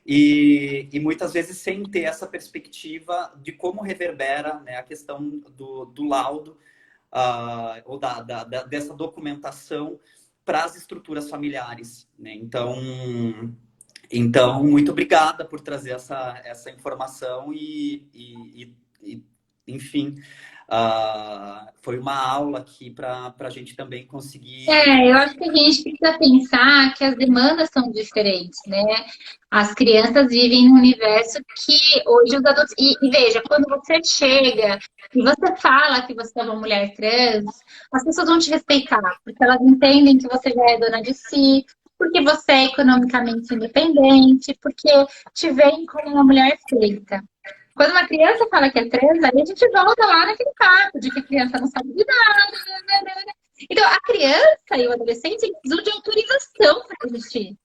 e muitas vezes sem ter essa perspectiva de como reverbera, né, a questão do laudo ou dessa documentação para as estruturas familiares, né? Então, muito obrigada por trazer essa informação enfim, foi uma aula aqui para a gente também conseguir... eu acho que a gente precisa pensar que as demandas são diferentes, né? As crianças vivem num universo que hoje os adultos... E veja, quando você chega e você fala que você é uma mulher trans, as pessoas vão te respeitar, porque elas entendem que você já é dona de si, porque você é economicamente independente, porque te veem como uma mulher feita. Quando uma criança fala que é trans, aí a gente volta lá naquele papo de que a criança não sabe de nada. Então, a criança e o adolescente precisam de autorização para existir.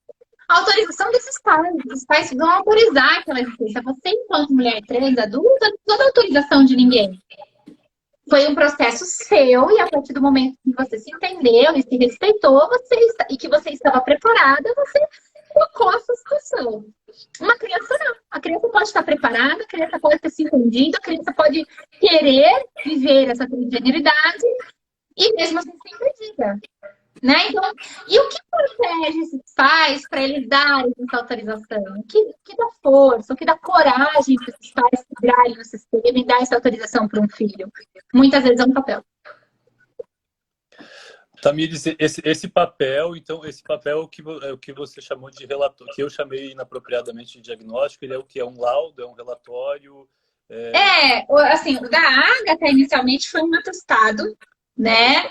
A autorização desses pais. Os pais vão autorizar aquela existência. Você, enquanto mulher trans, adulta, não precisa de autorização de ninguém. Foi um processo seu e a partir do momento que você se entendeu e se respeitou e que você estava preparada, você colocou a sua situação. Uma criança não. A criança pode estar preparada, a criança pode ter se entendido, a criança pode querer viver essa transgeneridade e mesmo assim ser impedida. Né? Então, e o que protege esses pais para eles darem essa autorização? O que dá força, o que dá coragem para esses pais quebrarem no sistema e dar essa autorização para um filho? Muitas vezes é um papel. Tamires, esse papel, então, esse papel o que você chamou de relatório, que eu chamei inapropriadamente de diagnóstico, ele é o que? É um laudo, é um relatório? Assim, o da Agatha inicialmente foi um atestado, né?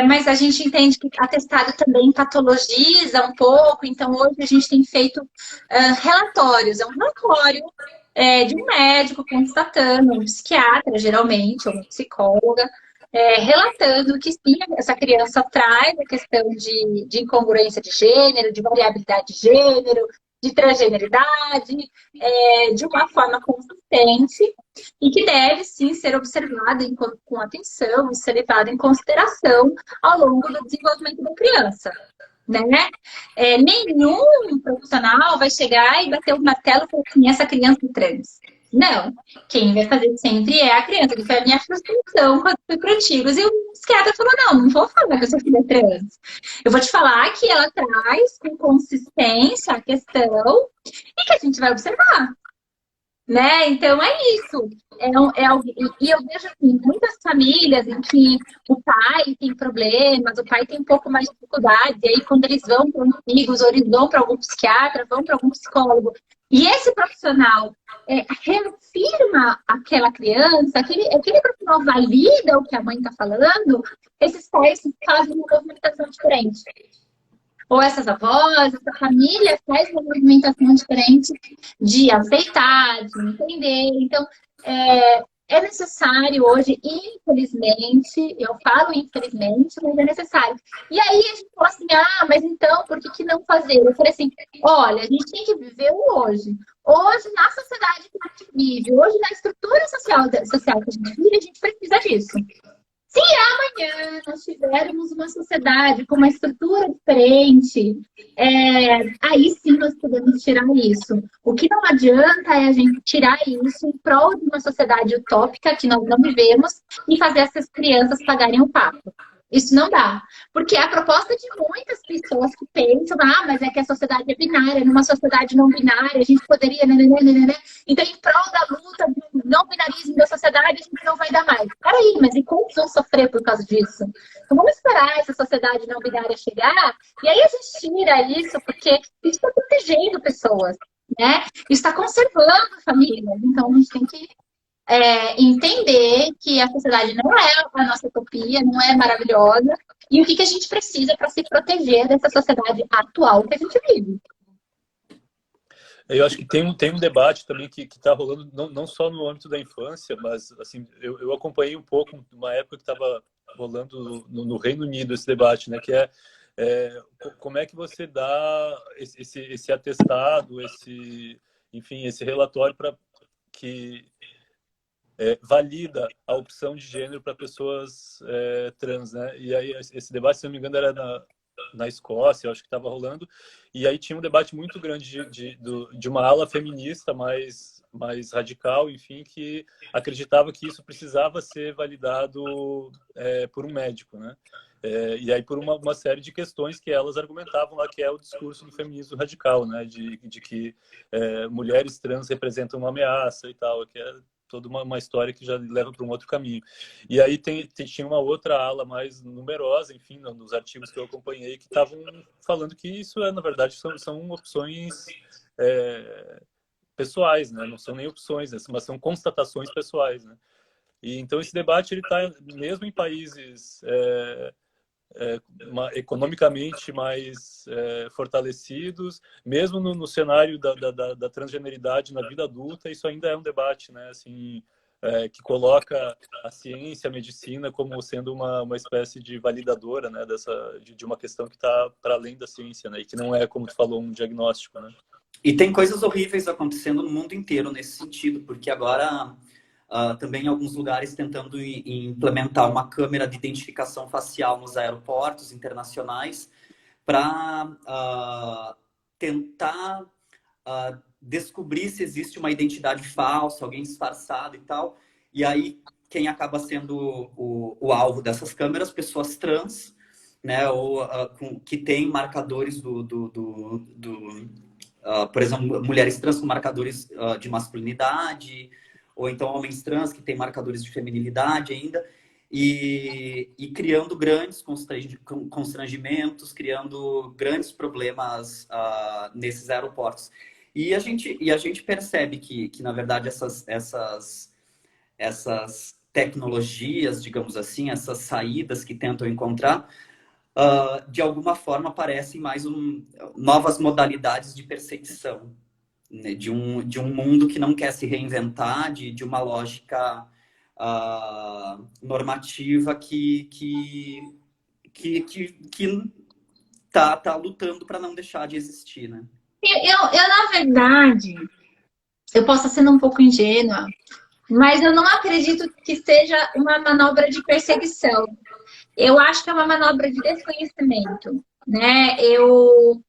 Mas a gente entende que atestado também patologiza um pouco, então hoje a gente tem feito relatórios. É um relatório de um médico constatando, um psiquiatra, geralmente, ou uma psicóloga, relatando que sim, essa criança traz a questão de incongruência de gênero, de variabilidade de gênero, de transgeneridade, de uma forma consistente e que deve sim ser observada com atenção e ser levada em consideração ao longo do desenvolvimento da criança. Né? Nenhum profissional vai chegar e bater o martelo com assim, essa criança trans. Não. Quem vai fazer sempre é a criança, que foi a minha frustração quando fui para o Tigos. E o psiquiatra falou, não vou falar que a sua filha é trans. Eu vou te falar que ela traz com consistência a questão e que a gente vai observar. Né? Então é isso. E eu vejo assim, muitas famílias em que o pai tem problemas, o pai tem um pouco mais de dificuldade, e aí quando eles vão para amigos, ou eles vão para algum psiquiatra, vão para algum psicólogo, e esse profissional reafirma aquela criança, aquele profissional valida o que a mãe está falando, esses pais fazem uma movimentação diferente. Ou essas avós, essa família faz uma movimentação diferente de aceitar, de entender. Então, é necessário hoje, infelizmente, eu falo infelizmente, mas é necessário. E aí a gente fala assim, mas então, por que não fazer? Eu falei assim, olha, a gente tem que viver o hoje. Hoje, na sociedade que a gente vive, hoje na estrutura social que a gente vive, a gente precisa disso. Se amanhã nós tivermos uma sociedade com uma estrutura diferente, aí sim nós podemos tirar isso. O que não adianta é a gente tirar isso em prol de uma sociedade utópica que nós não vivemos e fazer essas crianças pagarem o pato. Isso não dá. Porque a proposta de muitas pessoas que pensam, mas é que a sociedade é binária, numa sociedade não binária, a gente poderia... Então, em prol da luta do não binarismo da sociedade, a gente não vai dar mais. Peraí, mas e quantos vão sofrer por causa disso? Então, vamos esperar essa sociedade não binária chegar, e aí a gente tira isso, porque isso está protegendo pessoas, né? Isso está conservando famílias. Então, a gente tem que entender que a sociedade não é a nossa utopia, não é maravilhosa, e o que a gente precisa para se proteger dessa sociedade atual que a gente vive. Eu acho que tem um debate também que está rolando, não só no âmbito da infância, mas assim, eu acompanhei um pouco, uma época que estava rolando no Reino Unido esse debate, né, que como é que você dá esse atestado, enfim, esse relatório para que valida a opção de gênero para pessoas trans, né? E aí esse debate, se não me engano, era na Escócia, eu acho que estava rolando, e aí tinha um debate muito grande de uma ala feminista mais radical, enfim, que acreditava que isso precisava ser validado por um médico, né? E aí por uma série de questões que elas argumentavam lá, que é o discurso do feminismo radical, né? De que mulheres trans representam uma ameaça e tal, que é toda uma história que já leva para um outro caminho. E aí tinha uma outra ala mais numerosa, enfim, nos artigos que eu acompanhei, que estavam falando que isso, na verdade, são opções pessoais, né? Não são nem opções, mas são constatações pessoais, né? E então esse debate ele está mesmo em países economicamente mais fortalecidos, mesmo no cenário da transgeneridade na vida adulta, isso ainda é um debate, né? Assim, que coloca a ciência, a medicina como sendo uma espécie de validadora, né? De uma questão que está para além da ciência, né? E que não é, como tu falou, um diagnóstico, né? E tem coisas horríveis acontecendo no mundo inteiro nesse sentido, porque agora também em alguns lugares tentando implementar uma câmera de identificação facial nos aeroportos internacionais para tentar descobrir se existe uma identidade falsa, alguém disfarçado e tal. E aí quem acaba sendo o alvo dessas câmeras, pessoas trans, né, ou que têm marcadores por exemplo, mulheres trans com marcadores de masculinidade, ou então homens trans que têm marcadores de feminilidade ainda, e criando grandes constrangimentos, criando grandes problemas nesses aeroportos. E a gente percebe que na verdade, essas tecnologias, digamos assim, essas saídas que tentam encontrar, de alguma forma parecem mais novas modalidades de perseguição, né, de um mundo que não quer se reinventar, de uma lógica normativa que tá lutando para não deixar de existir, né? Na verdade, eu posso estar sendo um pouco ingênua, mas eu não acredito que seja uma manobra de perseguição. Eu acho que é uma manobra de desconhecimento, né? Eu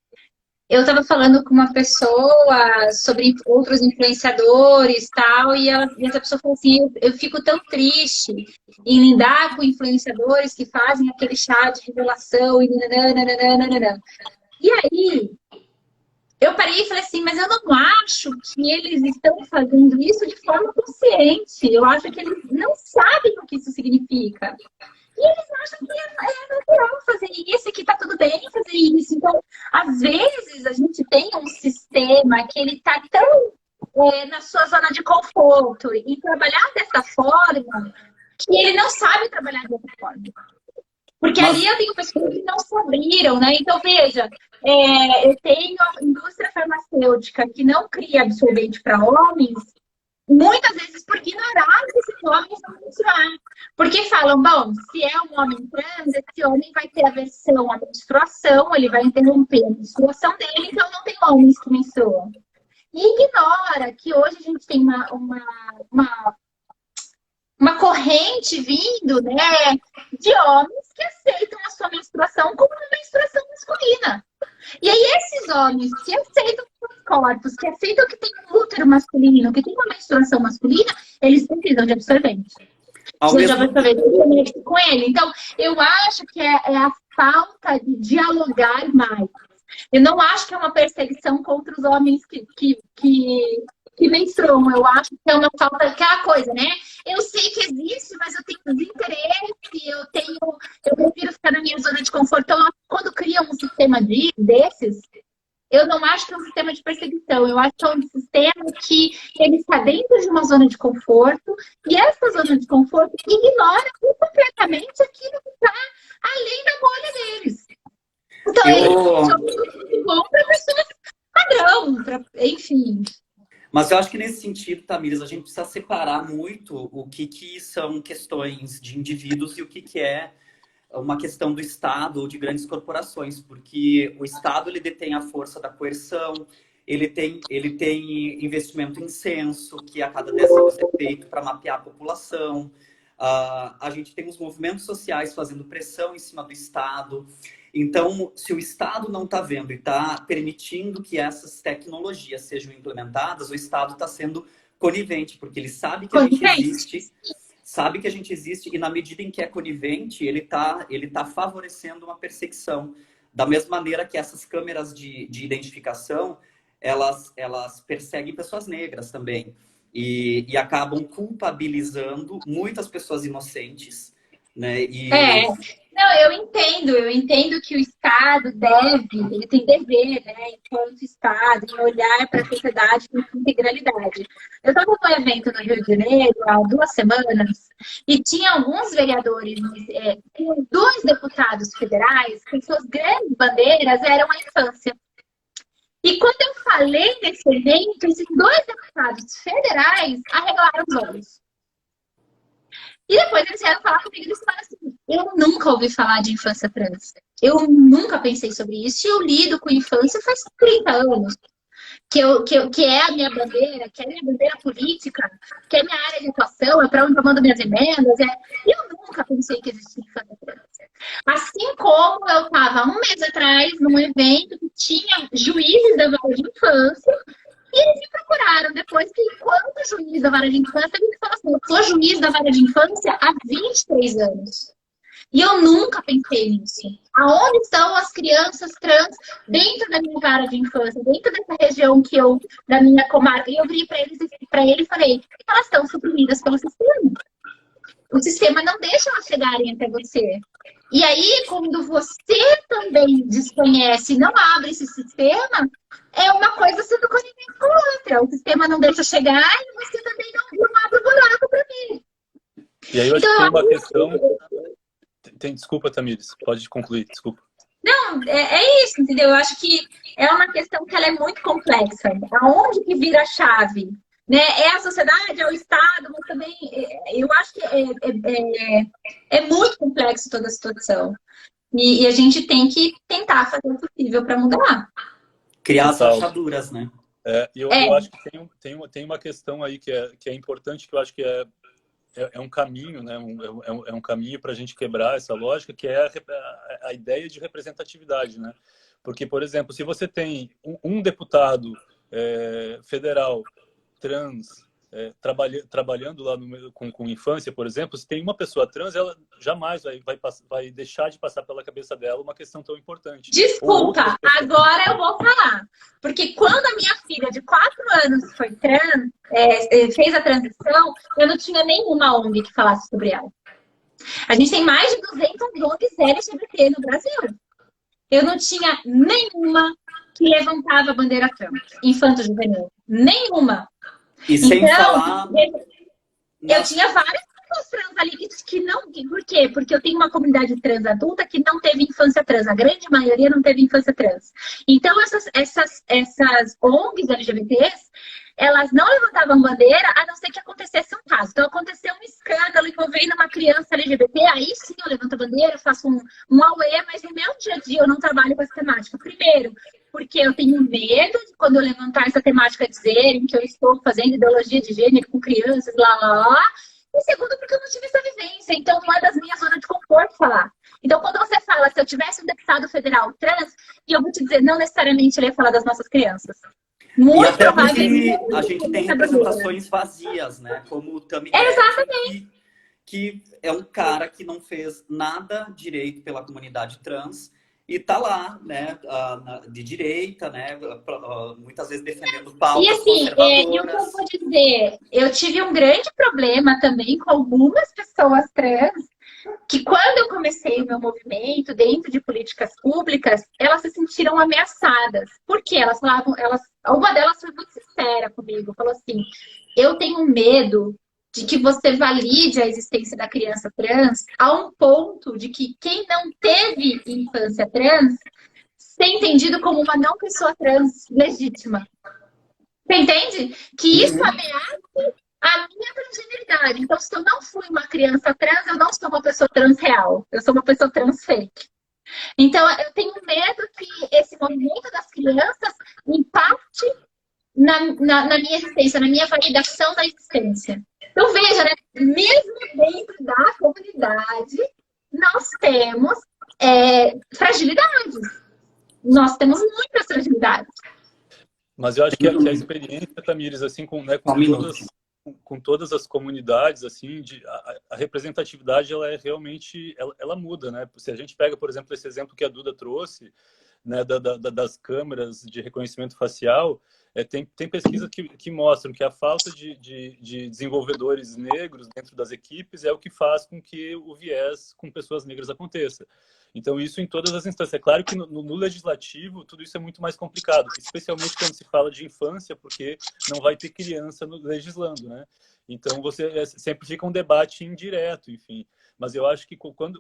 estava falando com uma pessoa sobre outros influenciadores tal, e essa pessoa falou assim, eu fico tão triste em lidar com influenciadores que fazem aquele chá de revelação e nananana. E aí, eu parei e falei assim, mas eu não acho que eles estão fazendo isso de forma consciente. Eu acho que eles não sabem o que isso significa. E eles acham que é natural fazer isso, que tá tudo bem fazer isso. Então, às vezes, a gente tem um sistema que ele tá tão na sua zona de conforto e trabalhar dessa forma que ele não sabe trabalhar dessa forma. Porque ali eu tenho pessoas que não sabiam, né? Então, veja, eu tenho a indústria farmacêutica que não cria absorvente para homens, muitas vezes por ignorar que esses homens vão menstruar. Porque falam, bom, se é um homem trans, esse homem vai ter aversão à menstruação, ele vai interromper a menstruação dele, então não tem homens que menstruam. E ignora que hoje a gente tem uma corrente vindo, né, de homens que aceitam a sua menstruação como uma menstruação masculina. E aí esses homens que aceitam os corpos, que aceitam que tem um útero masculino, que tem uma menstruação masculina, eles precisam de absorvente. Precisam de absorvente com ele. Então, eu acho que é a falta de dialogar mais. Eu não acho que é uma perseguição contra os homens que menstruam. Eu acho que é uma falta, aquela coisa, né? Eu sei que existe, mas eu tenho desinteresse, eu prefiro ficar na minha zona de conforto. Então, quando cria um sistema desses, eu não acho que é um sistema de perseguição. Eu acho que é um sistema que ele está dentro de uma zona de conforto e essa zona de conforto ignora completamente aquilo que está além da bolha deles. Então, eles vão para pessoas padrão, enfim. Mas eu acho que nesse sentido, Tamires, a gente precisa separar muito o que são questões de indivíduos e o que é uma questão do Estado ou de grandes corporações, porque o Estado ele detém a força da coerção, ele tem investimento em censo, que a cada 10 anos é feito para mapear a população. A gente tem os movimentos sociais fazendo pressão em cima do Estado. Então, se o Estado não está vendo e está permitindo que essas tecnologias sejam implementadas, o Estado está sendo conivente, porque ele sabe que a gente existe, e na medida em que é conivente, ele tá favorecendo uma perseguição. Da mesma maneira que essas câmeras de identificação, elas perseguem pessoas negras também. E acabam culpabilizando muitas pessoas inocentes, né? Não, eu entendo que o Estado ele tem dever, né, enquanto Estado, em olhar para a sociedade com integralidade. Eu estava num evento no Rio de Janeiro há 2 semanas e tinha alguns vereadores, 2 deputados federais, que suas grandes bandeiras eram a infância. E quando eu falei nesse evento, esses 2 deputados federais arregalaram os olhos. E depois eles vieram falar comigo e eles falaram assim, eu nunca ouvi falar de infância trans. Eu nunca pensei sobre isso. E eu lido com infância faz 30 anos. Que é a minha bandeira, que é a minha bandeira política, que é a minha área de atuação, é para onde eu mando minhas emendas. E eu nunca pensei que existia infância trans. Assim como eu estava 1 mês atrás num evento que tinha juízes da vara de infância. E eles me procuraram depois que, enquanto juiz da vara de infância, ele falou assim, eu sou juiz da vara de infância há 23 anos. E eu nunca pensei nisso. Aonde estão as crianças trans dentro da minha vara de infância, dentro dessa região da minha comarca? E eu virei para ele e falei, elas estão suprimidas pelo sistema. O sistema não deixa elas chegarem até você. E aí, quando você também desconhece e não abre esse sistema, é uma coisa sendo conivente com a outra. O sistema não deixa chegar e você também não abre o buraco para mim. E aí eu acho que tem uma questão... Desculpa, Tamires, pode concluir, desculpa. Não, é isso, entendeu? Eu acho que é uma questão que ela é muito complexa. Aonde que vira a chave? Né? É a sociedade, é o Estado, mas também eu acho que é muito complexo toda a situação. E a gente tem que tentar fazer o possível para mudar. Criar as Total. rachaduras, né? Eu acho que tem uma questão aí que é importante, que eu acho que é um caminho, né? É um caminho para a gente quebrar essa lógica, que é a ideia de representatividade, né? Porque, por exemplo, se você tem um deputado federal trans trabalhando lá com infância, por exemplo, se tem uma pessoa trans, ela jamais vai deixar de passar pela cabeça dela uma questão tão importante. Desculpa, agora eu vou falar. Porque quando a minha filha de 4 anos foi trans, fez a transição, eu não tinha nenhuma ONG que falasse sobre ela. A gente tem mais de 200 ONGs LGBT no Brasil. Eu não tinha nenhuma que levantava a bandeira trans, infanto-juvenil. Nenhuma. E sem falar... Eu tinha várias pessoas trans ali que não... Por quê? Porque eu tenho uma comunidade trans adulta que não teve infância trans. A grande maioria não teve infância trans. Então, essas ONGs LGBTs, elas não levantavam bandeira a não ser que acontecesse um caso. Então, aconteceu um escândalo envolvendo uma criança LGBT, aí sim eu levanto a bandeira, faço um auê, mas no meu dia a dia eu não trabalho com essa temática. Primeiro, porque eu tenho medo de quando eu levantar essa temática dizerem que eu estou fazendo ideologia de gênero com crianças, lá, lá, lá. E segundo, porque eu não tive essa vivência. Então, não é das minhas zonas de conforto falar. Então, quando você fala, se eu tivesse um deputado federal trans, e eu vou te dizer, não necessariamente ele ia falar das nossas crianças. Muito e até porque a gente tem representações vazias, né? Como o Tami que é um cara que não fez nada direito pela comunidade trans e tá lá, né? De direita, né? Muitas vezes defendendo pautas e assim, conservadoras. E o que eu vou dizer? Eu tive um grande problema também com algumas pessoas trans que quando eu comecei o meu movimento dentro de políticas públicas, elas se sentiram ameaçadas. Por quê? Elas falavam, uma delas foi muito sincera comigo, falou assim, eu tenho medo de que você valide a existência da criança trans a um ponto de que quem não teve infância trans ser entendido como uma não pessoa trans legítima. Você entende? Que isso ameaça a minha transgeneridade. Então, se eu não fui uma criança trans, eu não sou uma pessoa trans real. Eu sou uma pessoa trans fake. Então, eu tenho medo que esse movimento das crianças impacte na minha existência, na minha validação da existência. Então, veja, né? Mesmo dentro da comunidade, nós temos fragilidades. Nós temos muitas fragilidades. Mas eu acho que a experiência, Tamires, assim, com todas as comunidades, assim, a representatividade, ela é realmente, ela muda, né? Se a gente pega, por exemplo, esse exemplo que a Duda trouxe, né, das câmeras de reconhecimento facial, tem pesquisas que mostram que a falta de desenvolvedores negros dentro das equipes é o que faz com que o viés com pessoas negras aconteça. Então, isso em todas as instâncias. É claro que no legislativo, tudo isso é muito mais complicado, especialmente quando se fala de infância, porque não vai ter criança legislando, né? Então, sempre fica um debate indireto, enfim. Mas eu acho que quando,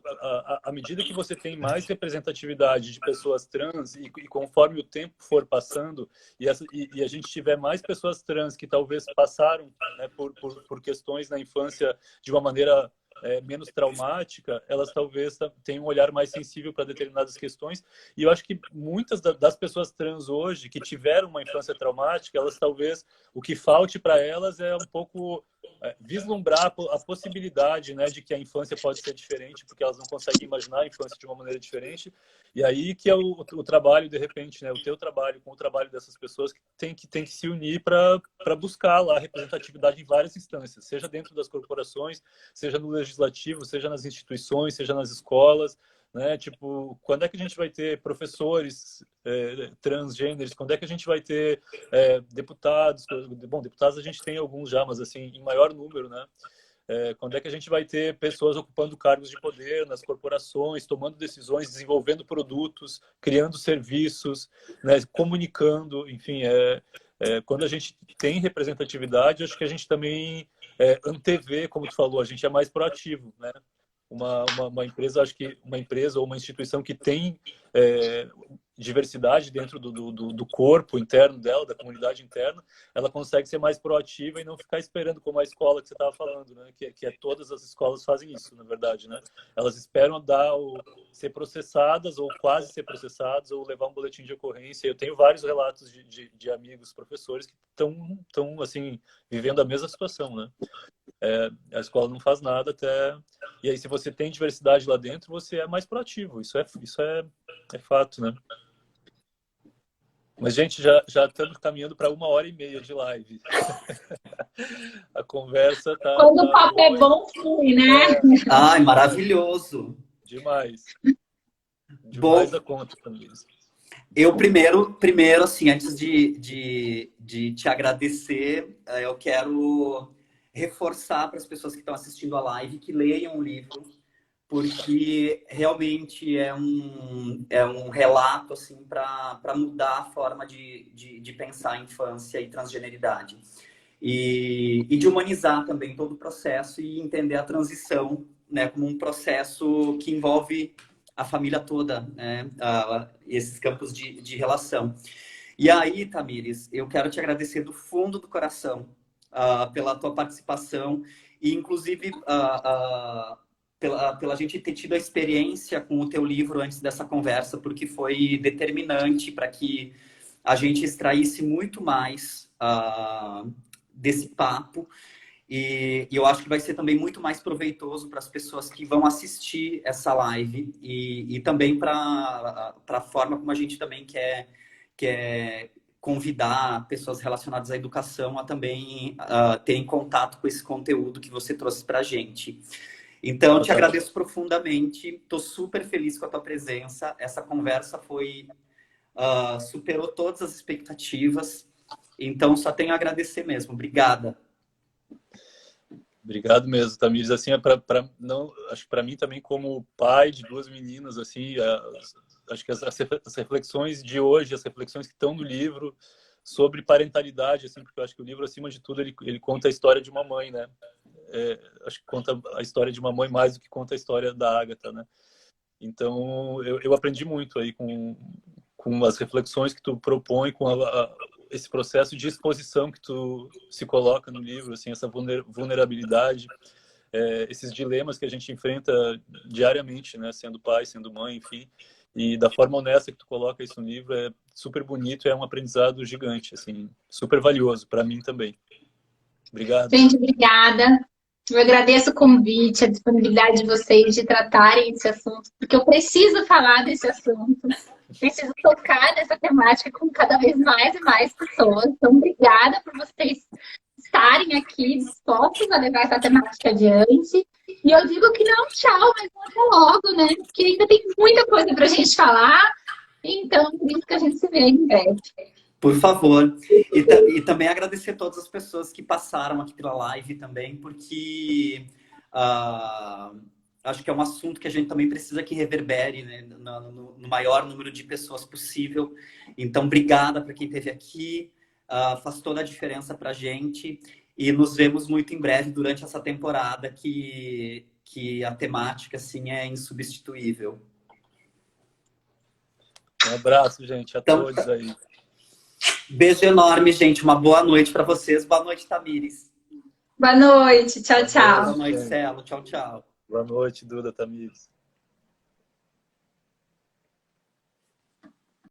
à medida que você tem mais representatividade de pessoas trans e conforme o tempo for passando e a gente tiver mais pessoas trans que talvez passaram, né, por questões na infância de uma maneira menos traumática, elas talvez tenham um olhar mais sensível para determinadas questões. E eu acho que muitas das pessoas trans hoje que tiveram uma infância traumática, elas talvez, o que falte para elas é um pouco vislumbrar a possibilidade, né, de que a infância pode ser diferente, porque elas não conseguem imaginar a infância de uma maneira diferente. E aí que é o trabalho, de repente, né, o teu trabalho com o trabalho dessas pessoas que tem que se unir para buscar lá a representatividade em várias instâncias, seja dentro das corporações, seja no legislativo, seja nas instituições, seja nas escolas, né? Tipo, quando é que a gente vai ter professores transgêneros? Quando é que a gente vai ter deputados? Bom, deputados a gente tem alguns já, mas assim, em maior número, né? Quando é que a gente vai ter pessoas ocupando cargos de poder nas corporações, tomando decisões, desenvolvendo produtos, criando serviços, né? Comunicando, enfim, quando a gente tem representatividade, acho que a gente também antevê, como tu falou, a gente é mais proativo, né? uma empresa, acho que uma empresa ou uma instituição que tem diversidade dentro do corpo interno dela, da comunidade interna, ela consegue ser mais proativa e não ficar esperando, como a escola que você estava falando, né? Que todas as escolas fazem isso, na verdade, né? Elas esperam ser processadas ou quase ser processadas ou levar um boletim de ocorrência. Eu tenho vários relatos de amigos professores que estão assim, vivendo a mesma situação, né? A escola não faz nada até... E aí, se você tem diversidade lá dentro, você é mais proativo. Isso é fato, né? Mas, gente, já estamos caminhando para 1h30 de live. A conversa tá... Quando o papo é bom, flui, né? Ai, maravilhoso. Demais. Bom, Da conta também. eu primeiro assim, antes de te agradecer, eu quero reforçar para as pessoas que estão assistindo a live que leiam o livro, porque realmente é um relato assim, para mudar a forma de pensar a infância e transgeneridade. E de humanizar também todo o processo e entender a transição, né, como um processo que envolve a família toda, né, esses campos de relação. E aí, Tamires, eu quero te agradecer do fundo do coração pela tua participação e, inclusive, pela gente ter tido a experiência com o teu livro antes dessa conversa, porque foi determinante para que a gente extraísse muito mais desse papo. E eu acho que vai ser também muito mais proveitoso para as pessoas que vão assistir essa live e também para a forma como a gente também quer convidar pessoas relacionadas à educação a também terem contato com esse conteúdo que você trouxe para a gente. Então, eu te agradeço profundamente. Estou super feliz com a tua presença. Essa conversa superou todas as expectativas. Então, só tenho a agradecer mesmo. Obrigada. Obrigado mesmo, Tamires. Assim, acho que para mim também, como pai de 2 meninas, assim, acho que as reflexões de hoje, as reflexões que estão no livro sobre parentalidade, assim, porque eu acho que o livro, acima de tudo, ele conta a história de uma mãe, né? Acho que conta a história de uma mãe mais do que conta a história da Ágata, né? Então, eu aprendi muito aí com as reflexões que tu propõe, com esse processo de exposição que tu se coloca no livro, assim, essa vulnerabilidade, esses dilemas que a gente enfrenta diariamente, né, sendo pai, sendo mãe, enfim, e da forma honesta que tu coloca isso no livro é super bonito, é um aprendizado gigante, assim, super valioso para mim também. Obrigado. Gente, obrigada. Eu agradeço o convite, a disponibilidade de vocês de tratarem esse assunto, porque eu preciso falar desse assunto. Preciso tocar nessa temática com cada vez mais e mais pessoas. Então, obrigada por vocês estarem aqui dispostos a levar essa temática adiante. E eu digo que não tchau, mas até logo, né? Porque ainda tem muita coisa para a gente falar. Então, por isso que a gente se vê em breve. Por favor. E também agradecer a todas as pessoas que passaram aqui pela live também, porque... acho que é um assunto que a gente também precisa que reverbere, né, no maior número de pessoas possível. Então, obrigada para quem esteve aqui. Faz toda a diferença para a gente. E nos vemos muito em breve durante essa temporada que a temática assim, é insubstituível. Um abraço, gente, a todos aí. Beijo enorme, gente. Uma boa noite para vocês. Boa noite, Tamires. Boa noite. Tchau, tchau. Boa noite, Celo. Tchau, tchau. Boa noite, Duda, Tamires.